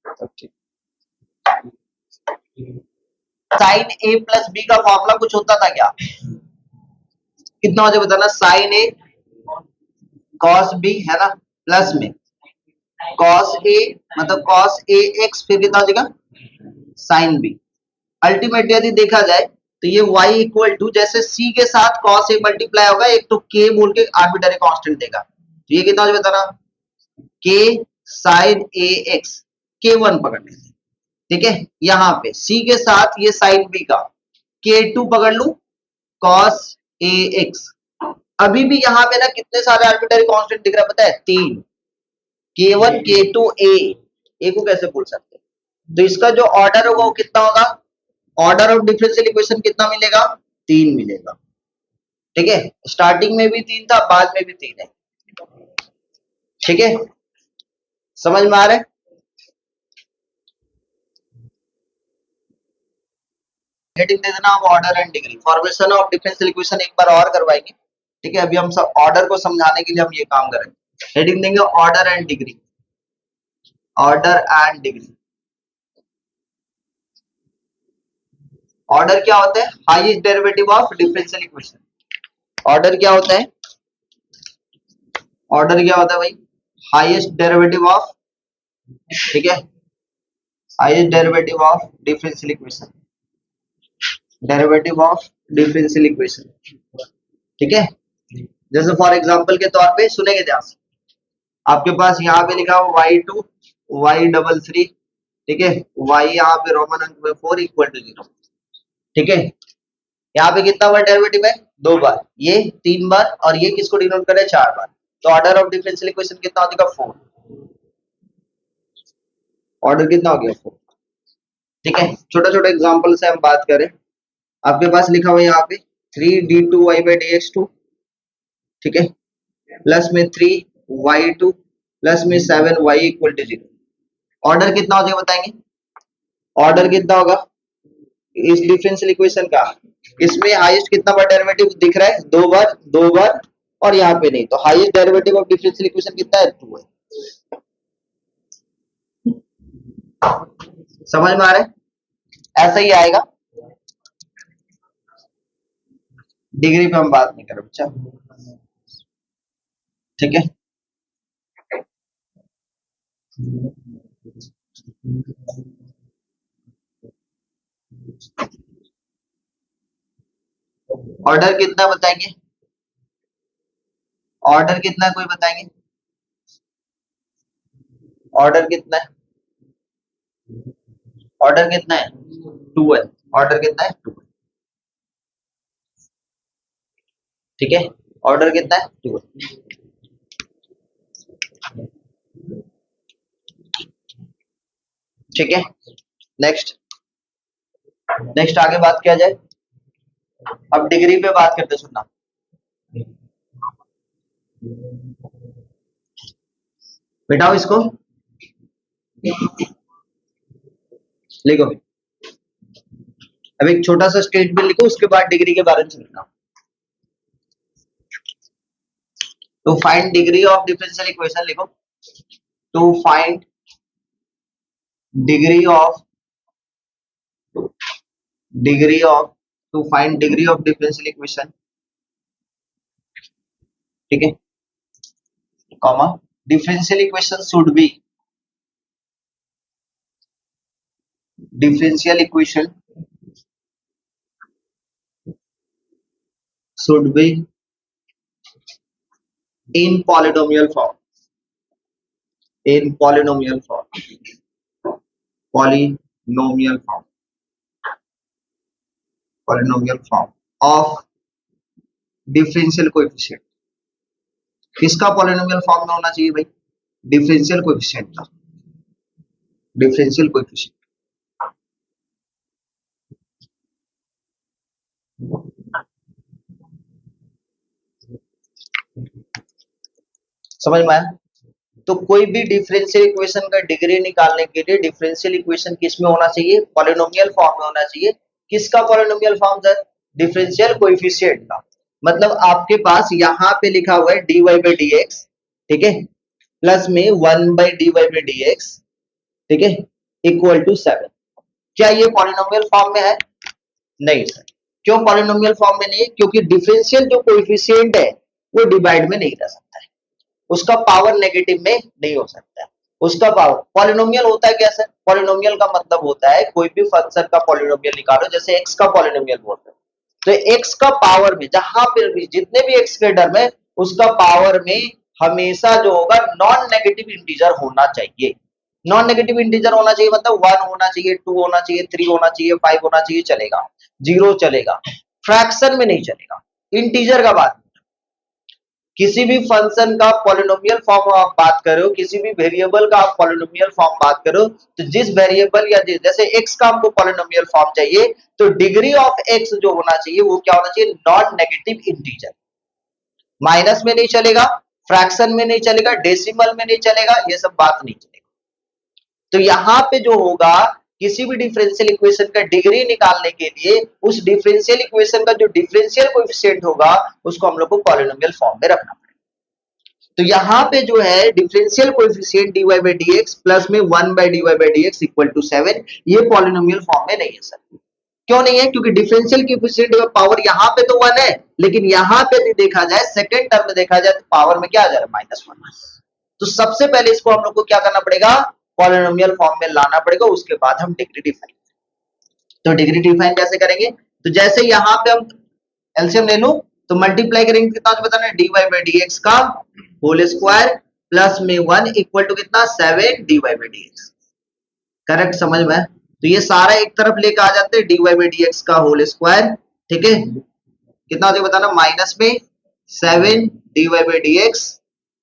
तब ठीक। साइन ए प्लस बी का फॉर्मूला कुछ होता था क्या? कितना हो जाए बताना? साइन ए कॉस बी है ना, प्लस में कॉस ए, मतलब कॉस ए एक्स, फिर कितना हो जाएगा? Sine B. अल्टीमेटली यदि देखा जाए तो ये y इक्वल टू जैसे c के साथ cos a मल्टीप्लाई होगा, एक तो k बोल के आर्बिट्ररी कांस्टेंट देगा, तो ये कितना हो बताना, k sin a x, k1 पकड़ लेते, ठीक है। यहाँ पे c के साथ ये sin b का k2 पकड़ लू cos a x। अभी भी यहाँ पे ना कितने सारे आर्बिट्ररी कांस्टेंट दिख रहा है पता है, 3, k1 k2 a को कैसे बोल सकते हैं, तो इसका जो ऑर्डर होगा वो कितना होगा, ऑर्डर ऑफ डिफरेंशियल इक्वेशन कितना मिलेगा, 3 मिलेगा, ठीक है। स्टार्टिंग में भी 3 था, बाद में भी 3 है, ठीक है। समझ में आ रहा है, हेडिंग दे देना, आप order and degree, formation of differential equation एक बार और करवाएंगे, ठीक है। अभी हम सब ऑर्डर को समझाने के लिए हम ये काम करेंगे। हेडिंग देंगे order and degree, order and degree. Order क्या होता है, highest derivative of differential equation. Order क्या होता है, ऑर्डर क्या होता है भाई, हाईएस्ट डेरिवेटिव ऑफ, ठीक है, highest derivative of differential equation, derivative of differential equation, ठीक है। जैसे फॉर एग्जांपल के तौर पे सुनेंगे ध्यान से, आपके पास यहाँ पे लिखा हुआ y2 y33, ठीक है, y यहाँ पे रोमन अंक में 4 इक्वल टू 0, ठीक है। यहाँ पे कितना बार डेरिवेटिव है, 2 बार, ये 3 बार, और ये किसको डिनोट कर रहा है, 4 बार, तो ऑर्डर ऑफ डिफरेंशियल इक्वेशन कितना हो जाएगा, 4, ऑर्डर कितना हो गया 4, ठीक है। छोटा छोटा एग्जांपल से हम बात करें, आपके पास लिखा हुआ है यहाँ पे 3d2y/dx2, ठीक है, प्लस में 3y2 प्लस में 7y इक्वल टू 0, ऑर्डर कितना हो जाएगा बताएंगे, ऑर्डर कितना होगा इस डिफरेंशियल इक्वेशन का, इसमें हाईएस्ट कितना बार डेरिवेटिव दिख रहा है, 2 बार, 2 बार, और यहाँ पे नहीं, तो highest derivative of differential equation कितना है, 2 है। समझ में आ रहा है, ऐसा ही आएगा, डिग्री पे हम बात नहीं कर रहे बच्चा, ठीक है। ऑर्डर कितना बताएंगे, ऑर्डर कितना है कोई बताएंगे, ऑर्डर कितना है, ऑर्डर कितना है, 2 है, ऑर्डर कितना है, 2 है, ठीक है, ऑर्डर कितना है, 2 है, ठीक है। नेक्स्ट, नेक्स्ट आगे बात किया जाए, अब डिग्री पे बात करते, सुनना, बिठाओ इसको, लिखो, अब एक छोटा सा स्टेटमेंट लिखो, उसके बाद डिग्री के बारे में समझना। To find degree of differential equation लिखो, to find degree of, degree of, to find degree of differential equation, ठीक है, comma, differential equation should be, differential equation should be in polynomial form, in polynomial form, polynomial form, polynomial form of differential coefficient। किसका polynomial form में होना चाहिए भाई, differential coefficient का, differential coefficient, समझ में आया। तो कोई भी डिफरेंशियल इक्वेशन का डिग्री निकालने के लिए डिफरेंशियल इक्वेशन किस में होना चाहिए, पॉलिनोमियल फॉर्म में होना चाहिए। किसका polynomial form sir, differential coefficient का। मतलब आपके पास यहाँ पे लिखा हुआ है dy by dx, ठीक है, प्लस में 1 by dy by dx, ठीक है, इक्वल टू 7। क्या ये पॉलिनोमियल फॉर्म में है, नहीं सर। क्यों पॉलिनोमियल फॉर्म में नहीं है, क्योंकि डिफरेंशियल जो कोएफिशिएंट है वो डिवाइड में नहीं रह सकता है, उसका पावर नेगेटिव में नहीं हो सकता है। उसका पावर। पॉलिनोमियल होता है क्या सर? पॉलिनोमियल का मतलब होता है कोई भी फंक्शन का पॉलिनोमियल निकालो, जैसे एक्स का पॉलिनोमियल बोलते हैं, तो एक्स का पावर में जहां पर भी जितने भी एक्स के टर्म है उसका पावर में हमेशा जो होगा नॉन नेगेटिव इंटीजर होना चाहिए। नॉन नेगेटिव इंटीजर होना चाहिए मतलब 1 होना चाहिए, 2 होना चाहिए, 3 होना चाहिए, 5 होना चाहिए, चलेगा, 0 चलेगा, फ्रैक्शन में नहीं चलेगा, इंटीजर का बात। किसी भी फंक्शन का पॉलिनोमियल फॉर्म आप बात करो, किसी भी वेरिएबल का आप पॉलिनोमियल फॉर्म बात करो, तो जिस वेरिएबल या जैसे एक्स का हमको पॉलिनोमियल फॉर्म चाहिए, तो डिग्री ऑफ एक्स जो होना चाहिए वो क्या होना चाहिए? Non negative integer. माइनस में नहीं चलेगा, फ्रैक्शन में नहीं चलेगा, डेसिमल में नहीं चलेगा, ये सब बात नहीं चलेगा। तो यहां पे जो होगा किसी भी डिफरेंशियल इक्वेशन का डिग्री निकालने के लिए उस डिफरेंशियल इक्वेशन का जो डिफरेंशियल कोएफिशिएंट होगा उसको हम लोग को पॉलिनोमियल फॉर्म में रखना पड़ेगा। तो यहाँ पे जो है differential coefficient dy by dx plus में 1 by dy by dx equal to 7, ये पॉलिनोमियल फॉर्म में नहीं है सर। क्यों नहीं है? क्योंकि डिफरेंशियल कोएफिशिएंट का पावर यहाँ पे तो 1 है, लेकिन यहाँ पे यदि देखा जाए सेकंड टर्म में देखा जाए तो पावर में क्या आ जा रहा है? -1। तो सबसे पहले इसको हम लोग को क्या करना पड़ेगा? पॉलिनोमियल फॉर्म में लाना पड़ेगा, उसके बाद हम डिग्री डिफाइन। तो डिग्री डिफाइन कैसे करेंगे? तो जैसे यहाँ पे हम एलसीएम ले लूं तो मल्टीप्लाई करेंगे, कितना बताना है? dy by dx का होल स्क्वायर प्लस में 1 इक्वल टू कितना? 7 dy by dx। करेक्ट समझ में? तो ये सारा एक तरफ लेके आ जाते हैं, dy by dx का होल स्क्वायर, ठीक है, कितना हो बताना? माइनस में 7 dy by dx,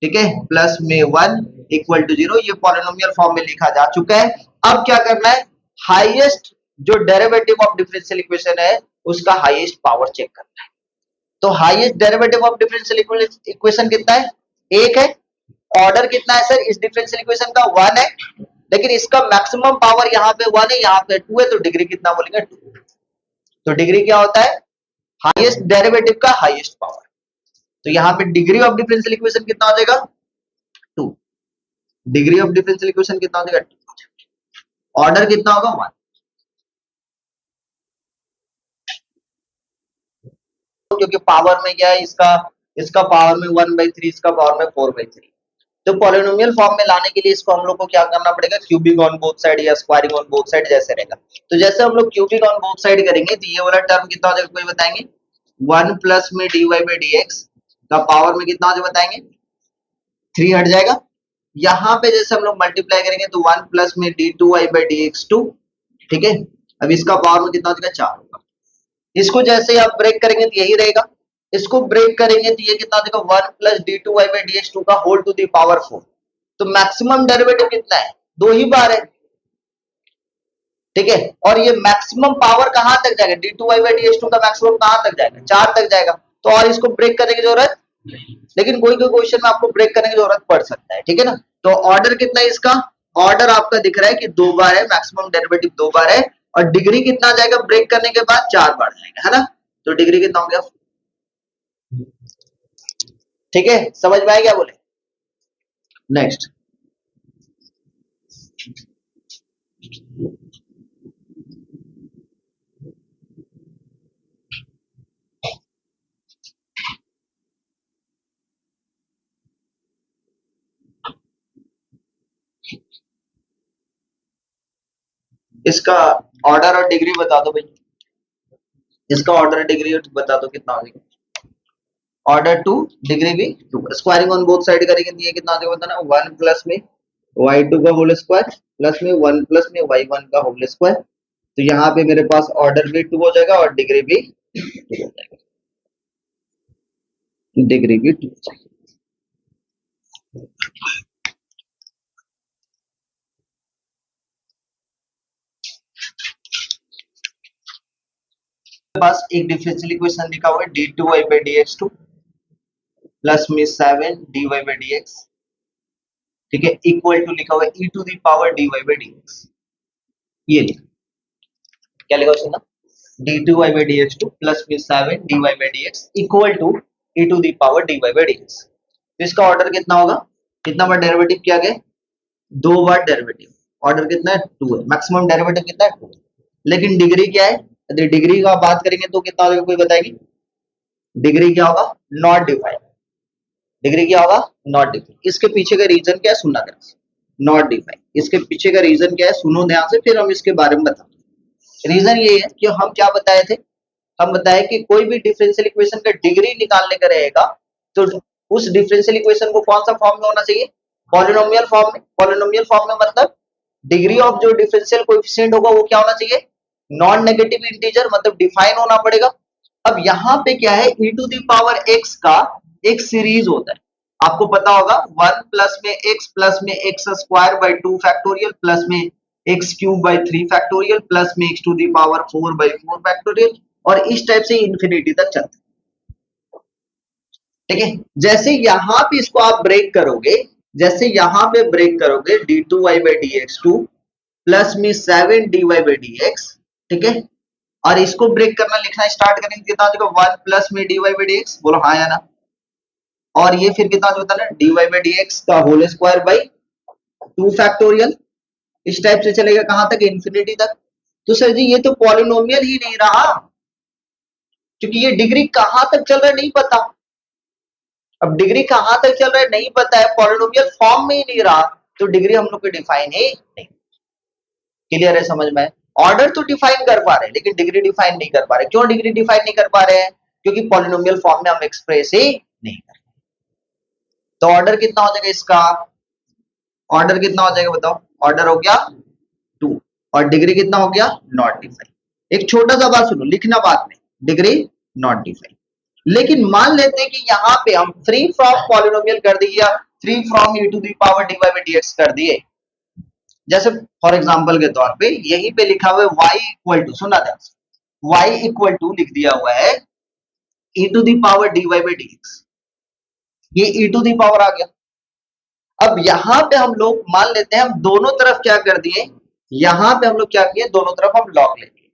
ठीक है, प्लस में 1 इक्वल टू 0। ये पॉलिनोमियल फॉर्म में लिखा जा चुका है। अब क्या करना है? हाईएस्ट जो डेरिवेटिव ऑफ डिफरेंशियल इक्वेशन है उसका हाईएस्ट पावर चेक करना है। तो highest derivative of differential equation कितना है? 1 है। ऑर्डर कितना है सर इस डिफरेंशियल इक्वेशन का? 1 है, लेकिन इसका मैक्सिमम पावर यहाँ पे 1 है, यहाँ पे 2 है, तो डिग्री कितना बोलेंगे? 2। तो डिग्री क्या होता है? हाईएस्ट डेरिवेटिव का हाईएस्ट पावर। तो यहाँ पे डिग्री ऑफ डिफरेंशियल इक्वेशन कितना हो जाएगा? 2। डिग्री ऑफ डिफरेंशियल इक्वेशन कितना हो जाएगा? 2। ऑर्डर कितना होगा? 1। क्योंकि पावर में क्या है इसका? इसका पावर में 1/3, इसका पावर में 4/3। तो पॉलिनोमियल फॉर्म में लाने के लिए इसको हम लोग को क्या करना पड़ेगा? क्यूबिंग ऑन बोथ साइड या स्क्वायरिंग ऑन बोथ साइड जैसे रहेगा। तो जैसे हम लोग क्यूबिंग ऑन बोथ साइड करेंगे तो ये वाला टर्म कितना हो जाएगा? कोई बताएंगे? 1 प्लस में dy by dx का पावर में कितना हो जाएगा बताएंगे? 3 हट जाएगा। यहाँ पे जैसे हम लोग मल्टीप्लाई करेंगे तो 1 प्लस में d2y by dx2, ठीक है। अब इसका पावर में कितना हो जाएगा? 4 होगा। इसको जैसे आप ब्रेक करेंगे तो यही रहेगा। इसको ब्रेक करेंगे तो ये कितना देगा? 1 प्लस d2y by dx2 का होल टू द पावर 4। तो मैक्सिमम डेरिवेटिव कितना है? 2 ही बार है, ठीक है। और ये मैक्सिमम पावर कहां तक जाएगा? d2y by dx2 का मैक्सिमम कहां तक जाएगा? 4 तक जाएगा। तो और इसको ब्रेक करने की जरूरत, लेकिन कोई कोई क्वेश्चन में आपको ब्रेक करने की जरूरत पड़ सकता है, ठीक है ना। तो ऑर्डर कितना है इसका? ऑर्डर आपका दिख रहा है कि 2 बार है, मैक्सिमम डेरिवेटिव 2 बार है। और डिग्री कितना जाएगा ब्रेक करने के बाद? 4 बार जाएगा, है ना। तो डिग्री कितना हो गया? ठीक है, समझ में आया क्या बोले? नेक्स्ट, इसका ऑर्डर और डिग्री बता दो भाई। इसका ऑर्डर डिग्री बता दो कितना हो जाएगा? ऑर्डर 2, डिग्री भी 2। स्क्वायरिंग ऑन बोथ साइड करेंगे तो ये कितना आ जाएगा बताना? 1 प्लस में y2 का होल स्क्वायर प्लस में 1 प्लस में y1 का होल स्क्वायर। तो यहाँ पे मेरे पास ऑर्डर भी 2 हो जाएगा और डिग्री भी 2 हो जाएगा। डिग्री भी 2 हो जाएगी। पास एक डिफरेंशियल इक्वेशन लिखा हुआ है d2y by dx2 प्लस में 7 dy by dx, ठीक है, इक्वल टू लिखा हुआ है e to the power dy by dx। ये लिखा, क्या लिखा उसने ना? d2y by dx2 प्लस में 7 dy by dx equal to e to the power dy by dx। तो इसका ऑर्डर कितना होगा? कितना बार डेरिवेटिव किया गया? 2 बार डेरिवेटिव। ऑर्डर कितना है? 2 है। मैक्सिमम डेरिवेटिव कितना है? 2। लेकिन डिग्री क्या है? यदि डिग्री का बात करेंगे तो कितना होगा? कोई बताएगी? डिग्री क्या होगा? Not defined. डिग्री क्या होगा? Not defined. इसके पीछे का रीजन क्या है? सुनना जरा। Not define. इसके पीछे का रीजन क्या है सुनो ध्यान से, फिर हम इसके बारे में बताते हैं। रीजन ये है कि हम क्या बताए थे, हम बताए कि कोई भी डिफरेंशियल इक्वेशन का डिग्री निकालने का रहेगा तो उस डिफरेंशियल इक्वेशन को कौन सा फॉर्म में होना चाहिए, पॉलिनोमियल फॉर्म में। पॉलिनोमियल फॉर्म में मतलब डिग्री ऑफ जो डिफरेंशियल कोएफिशिएंट होगा वो क्या होना चाहिए, नॉन नेगेटिव इंटीजर, मतलब डिफाइन होना पड़ेगा। अब यहाँ पे क्या है, e to the power x का एक सीरीज होता है, आपको पता होगा 1 प्लस में x square by 2 factorial plus में x cube by 3 factorial plus में x to the power 4 by 4 factorial, और इस टाइप से इंफिनिटी तक चलता है। ठीक है, जैसे यहां पे इसको आप ब्रेक करोगे, जैसे यहां पे ब्रेक करोगे d2y बाई dx2 प्लस में 7 dy बाई dx, ठीक है, और इसको ब्रेक करना लिखना स्टार्ट करेंगे कितना हो जाएगा, 1 प्लस में dy बाई dx, बोलो हाँ या ना, और ये फिर कितना होता है ना dy बाई dx का होल स्क्वायर बाई 2 फैक्टोरियल, इस टाइप से चलेगा कहां तक, इंफिनिटी तक। तो सर जी ये तो पॉलिनोमियल ही नहीं रहा, क्योंकि ये डिग्री कहां तक चल रहा है नहीं पता। अब डिग्री कहां तक चल रहा है नहीं पता है, पॉलिनोमियल फॉर्म में ही नहीं रहा, तो डिग्री हम लोग को डिफाइन ही नहीं। क्लियर है, समझ में? ऑर्डर तो डिफाइन कर पा रहे हैं लेकिन डिग्री डिफाइन नहीं कर पा रहे। क्यों डिग्री डिफाइन नहीं कर पा रहे हैं, क्योंकि पॉलिनोमियल फॉर्म में हम एक्सप्रेस ही नहीं कर। तो ऑर्डर कितना हो जाएगा इसका, ऑर्डर कितना हो जाएगा बताओ, ऑर्डर हो गया 2, और डिग्री कितना हो गया, नॉट डिफाइन। एक छोटा सा बात सुनो, लिखना बाद में, डिग्री नॉट डिफाइन। लेकिन मान लेते हैं कि यहाँ पे हम फ्री फ्रॉम पॉलिनोमियल कर दिए या free from e to the power dy by dx कर दिए। जैसे फॉर एग्जांपल के तौर पे यहीं पे लिखा हुआ है y इक्वल टू, सुना ध्यान से, y इक्वल टू लिख दिया हुआ है e to the power dy by dx, ये e टू द पावर आ गया। अब यहाँ पे हम लोग मान लेते हैं हम दोनों तरफ क्या कर दिए, यहाँ पे हम लोग क्या किए, दोनों तरफ हम लॉग ले लिए,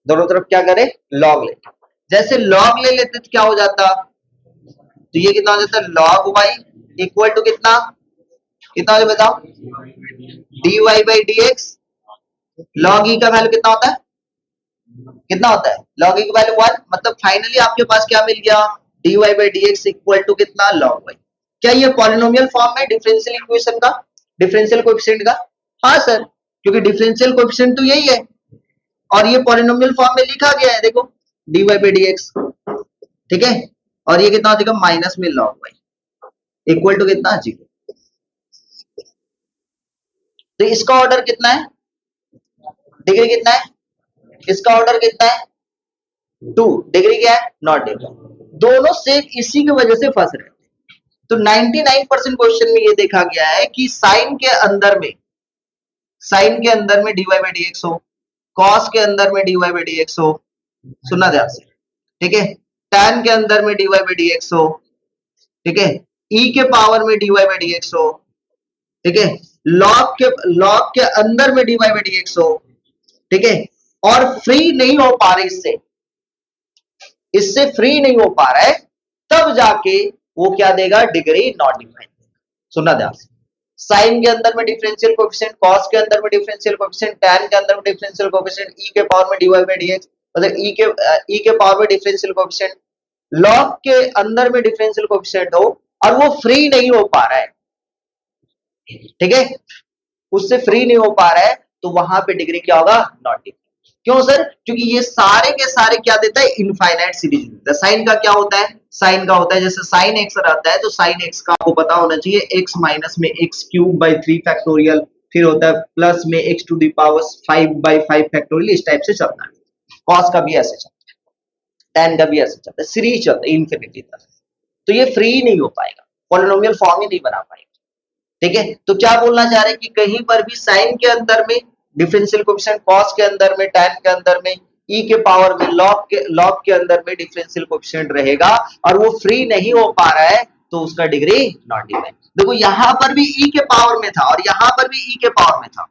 दोनों तरफ क्या करें, लॉग ले। जैसे लॉग ले लेते तो क्या हो जाता, तो ये कितना हो जाता है, लॉग y इक्वल टू कितना, कितना हो बताओ, dy by dx, log e का वैल्यू कितना होता है, कितना होता है, लॉग e की वैल्यू 1, मतलब फाइनली आपके पास क्या मिल गया, dy by dx equal to कितना, लॉग y। क्या ये पॉलिनोमियल फॉर्म है डिफरेंशियल इक्वेशन का, डिफरेंशियल कोएफिशिएंट का? हाँ सर, क्योंकि डिफरेंशियल कोएफिशिएंट तो यही है, और ये पॉलिनोमियल फॉर्म में लिखा गया है, देखो dy बाई dx, ठीक है, और ये कितना हो जाएगा, माइनस में लॉग y इक्वल टू कितना, 0। तो इसका ऑर्डर कितना है, डिग्री कितना है, इसका ऑर्डर कितना है, 2, डिग्री क्या है, नॉट डिफाइन। दोनों सेम इसी की वजह से फंस रहे हैं। तो 99% क्वेश्चन में ये देखा गया है कि साइन के अंदर में, साइन के अंदर में dy बाई dx हो, कॉस के अंदर में dy बाई dx हो, सुनना ध्यान से, ठीक है, tan के अंदर में dy बाई dx हो, ठीक है, e के पावर में dy बाई dx हो, ठीक है, लॉग के अंदर में dy बाई dx हो, ठीक है, और फ्री नहीं हो पा रहे इससे, इससे फ्री नहीं हो पा रहा है, तब जाके वो क्या देगा, डिग्री नॉट डिफाइन। सुनना ध्यान से, साइन के अंदर में डिफरेंशियल कोएफिशिएंट, कॉस के अंदर में डिफरेंशियल कोएफिशिएंट, tan के अंदर में डिफरेंशियल कोएफिशिएंट, e के पावर में dy बाई dx, मतलब e के पावर में डिफरेंशियल कोएफिशिएंट, लॉग के अंदर में डिफरेंशियल कोएफिशिएंट हो और वो फ्री नहीं हो पा रहा है, ठीक है, उससे फ्री नहीं हो पा रहा है, तो वहां पे डिग्री क्या होगा, नॉट डिफाइन। क्यों सर, क्योंकि ये सारे के सारे क्या देता है, इनफाइनाइट सीरीज देता है। साइन का क्या होता है, साइन का होता है जैसे साइन एक्स रहता है तो साइन एक्स का आपको पता होना चाहिए एक्स माइनस में एक्स क्यूब बाई 3 फैक्टोरियल, फिर होता है प्लस में x to the power 5 by 5 factorial, इस टाइप से चलता है। कॉस का भी ऐसे चलता है, tan का भी ऐसे चलता है, सीरीज चलता है इंफिनिटी तक। तो ये फ्री नहीं हो पाएगा, पॉलिनोमियल फॉर्म ही नहीं बना पाएगा, ठीक है। तो क्या बोलना चाह रहे हैं कि कहीं पर भी साइन के अंदर में डिफरेंशियल कोएफिशिएंट, कॉस के अंदर में, tan के अंदर में, e के पावर में, लॉग के अंदर में डिफरेंशियल कोएफिशिएंट रहेगा और वो फ्री नहीं हो पा रहा है, तो उसका डिग्री नॉट डिफाइन। देखो यहां पर भी e के पावर में था और यहां पर भी e के पावर में था,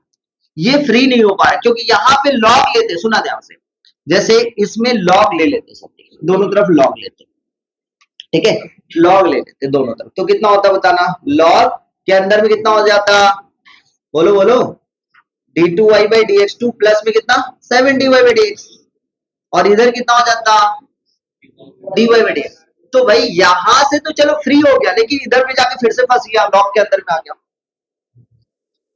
ये फ्री नहीं हो पा रहा क्योंकि यहां पे लॉग लेते, सुना ध्यान से, जैसे इसमें लॉग ले लेते, सब दोनों तरफ लॉग लेते, ठीक है, लॉग ले लेते दोनों तरफ, तो कितना होता बताना, लॉग के अंदर में कितना हो जाता, बोलो बोलो, d2y बाई dx2 प्लस में कितना 7dy बाई dx, और इधर कितना हो जाता, dy बाई dx। तो भाई यहां से तो चलो फ्री हो गया, लेकिन इधर पे जाके फिर से फंस गया, लॉग के अंदर में आ गया,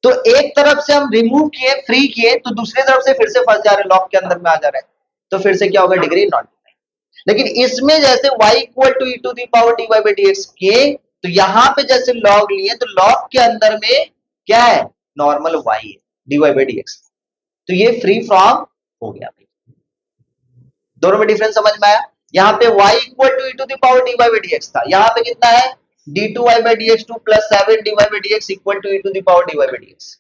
तो एक तरफ से हम रिमूव किए, फ्री किए, तो दूसरी तरफ से फिर से फंस जा रहे, लॉग के अंदर में आ जा रहा है, तो फिर से क्या होगा, डिग्री नॉट डिफाइंड। लेकिन इसमें जैसे y equal to e to the power dy by dx किए, तो यहां पे जैसे लॉग लिए, तो लॉग के अंदर में क्या है, नॉर्मल y है, dy बाई dx, तो ये फ्री फ्रॉम हो गया भाई। दोनों में डिफरेंस समझ में आया। यहाँ पे y equal to e to the power dy by dx था, यहाँ पे कितना है, d2y by dx2 plus 7 dy by dx equal to e to the power dy by dx।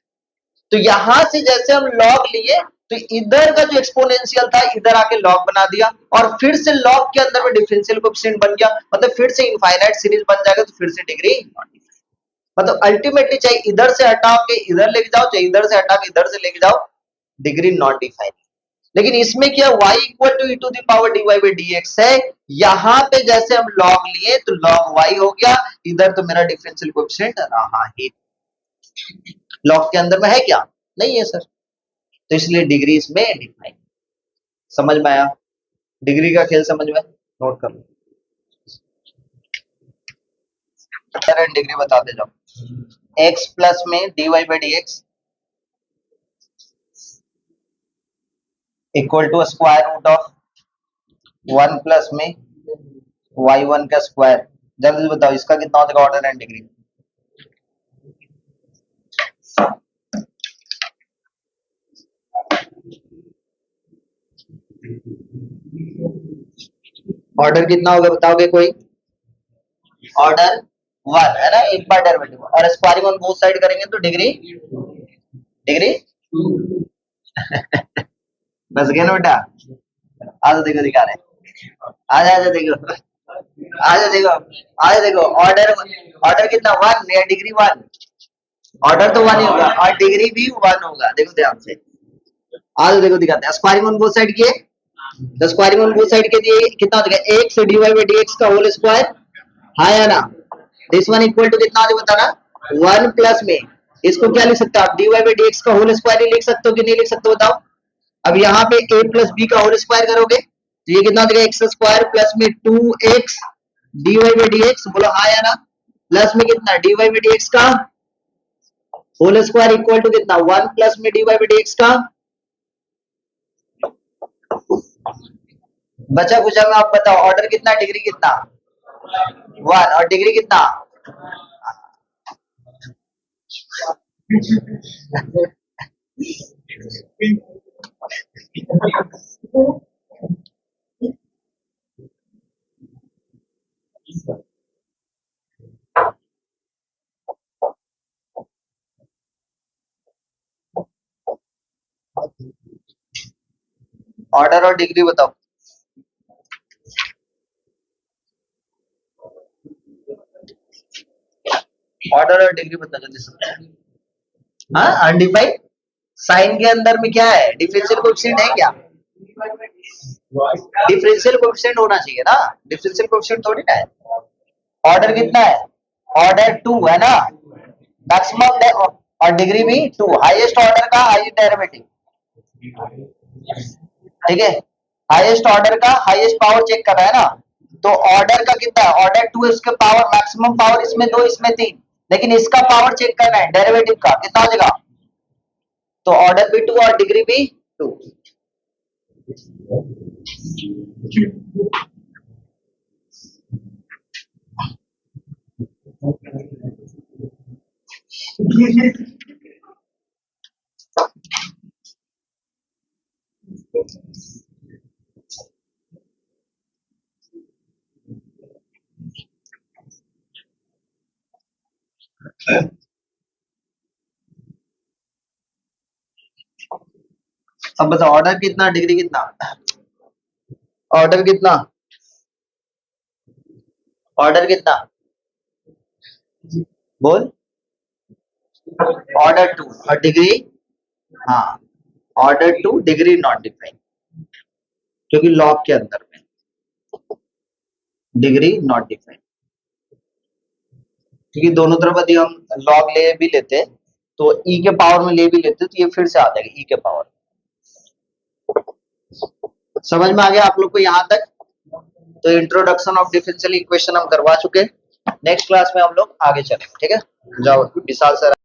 तो यहां से जैसे हम लॉग लिए, तो इधर का जो एक्सपोनेंशियल था इधर आके लॉग बना दिया, और फिर से लॉग के अंदर में डिफरेंशियल कोएफिशिएंट बन गया, मतलब फिर से इनफाइनाइट सीरीज बन जाएगा, तो फिर से डिग्री नॉट डिफाइंड। मतलब अल्टीमेटली चाहे इधर से हटा के इधर लेके जाओ, चाहे इधर से हटा के इधर से लेके जाओ, डिग्री नॉट डिफाइंड। लेकिन इसमें क्या, y equal to e to the power dy by dx है, यहां पे जैसे हम लॉग लिए तो log y हो गया, इधर तो मेरा डिफरेंशियल कोएफिशिएंट रहा ही, लॉग के अंदर में है क्या, नहीं है सर, तो इसलिए डिग्री इसमें डिफाइन। समझ में आया, डिग्री का खेल समझ में, नोट कर लो, डिग्री बताते जाओ। x प्लस में dy by dx equal to square root of 1 plus में y1 का स्क्वायर। जल्दी बताओ इसका कितना होगा ऑर्डर एंड डिग्री। ऑर्डर कितना होगा बताओगे कोई, ऑर्डर 1 है ना, एक बार डेरिवेटिव, और स्क्वायरिंग ऑन बोथ साइड करेंगे तो डिग्री, डिग्री बस गए ना बेटा, आज देखो दिखा रहे, आज आज देखो, आज देखो, आज देखो, ऑर्डर, ऑर्डर कितना 1 या डिग्री 1, ऑर्डर तो 1 ही होगा और डिग्री भी 1 होगा, देखो ध्यान से, आज देखो दिखाते हैं, स्क्वायरिंग ऑन बोथ साइड किए, तो स्क्वायरिंग ऑन बोथ साइड के दिए कितना हो जाएगा, 1 से dy बाई dx का होल स्क्वायर, हाँ या ना, दिस वन इक्वल टू कितना हो बताना, 1 प्लस में, इसको क्या लिख सकते हो आप, dy बाई dx का होल स्क्वायर ही लिख सकते हो कि नहीं लिख सकते हो बताओ। अब यहाँ पे a प्लस बी का होल स्क्वायर करोगे तो ये कितना हो जाएगा, एक्स स्क्वायर प्लस में 2x dy बाई dx, बोलो हाँ या ना, प्लस में कितना dy बाई dx का होल स्क्वायर इक्वल टू कितना 1 प्लस में dy बाई dx का, बचा कुछ में आप बताओ, ऑर्डर कितना, डिग्री कितना 1 और डिग्री कितना ऑर्डर और डिग्री बताओ। ऑर्डर और डिग्री बता जल्दी से। हाँ अनडिफाइंड, साइन के अंदर में क्या है, डिफरेंशियल कोएफिशिएंट है क्या, डिफरेंशियल कोएफिशिएंट होना चाहिए ना, डिफरेंशियल कोएफिशिएंट थोड़ी ना है। ऑर्डर कितना है, ऑर्डर 2 है ना, मैक्सिमम, और डिग्री भी 2, हाईएस्ट ऑर्डर का हाईएस्ट डेरिवेटिव, ठीक है, हाईएस्ट ऑर्डर का हाईएस्ट पावर चेक कर रहा है ना, तो ऑर्डर का कितना है, ऑर्डर 2 है, उसके पावर मैक्सिमम पावर इसमें 2 इसमें 3, लेकिन इसका पावर चेक करना है डेरिवेटिव का कितना हो जाएगा, तो ऑर्डर भी 2 और डिग्री भी 2। अब बताओ ऑर्डर कितना, डिग्री कितना, ऑर्डर कितना, ऑर्डर कितना, बोल, ऑर्डर 2 और डिग्री, हाँ ऑर्डर 2 डिग्री नॉट डिफाइंड, क्योंकि लॉग के अंदर में डिग्री नॉट डिफाइंड, क्योंकि दोनों तरफ यदि हम लॉग ले भी लेते तो ई के पावर में ले भी लेते तो ये फिर से आ जाएगा ई के पावर। समझ में आ गया आप लोग को यहाँ तक, तो इंट्रोडक्शन ऑफ डिफरेंशियल इक्वेशन हम करवा चुके, नेक्स्ट क्लास में हम लोग आगे चलेंगे, ठीक है, जाओ विशाल सर।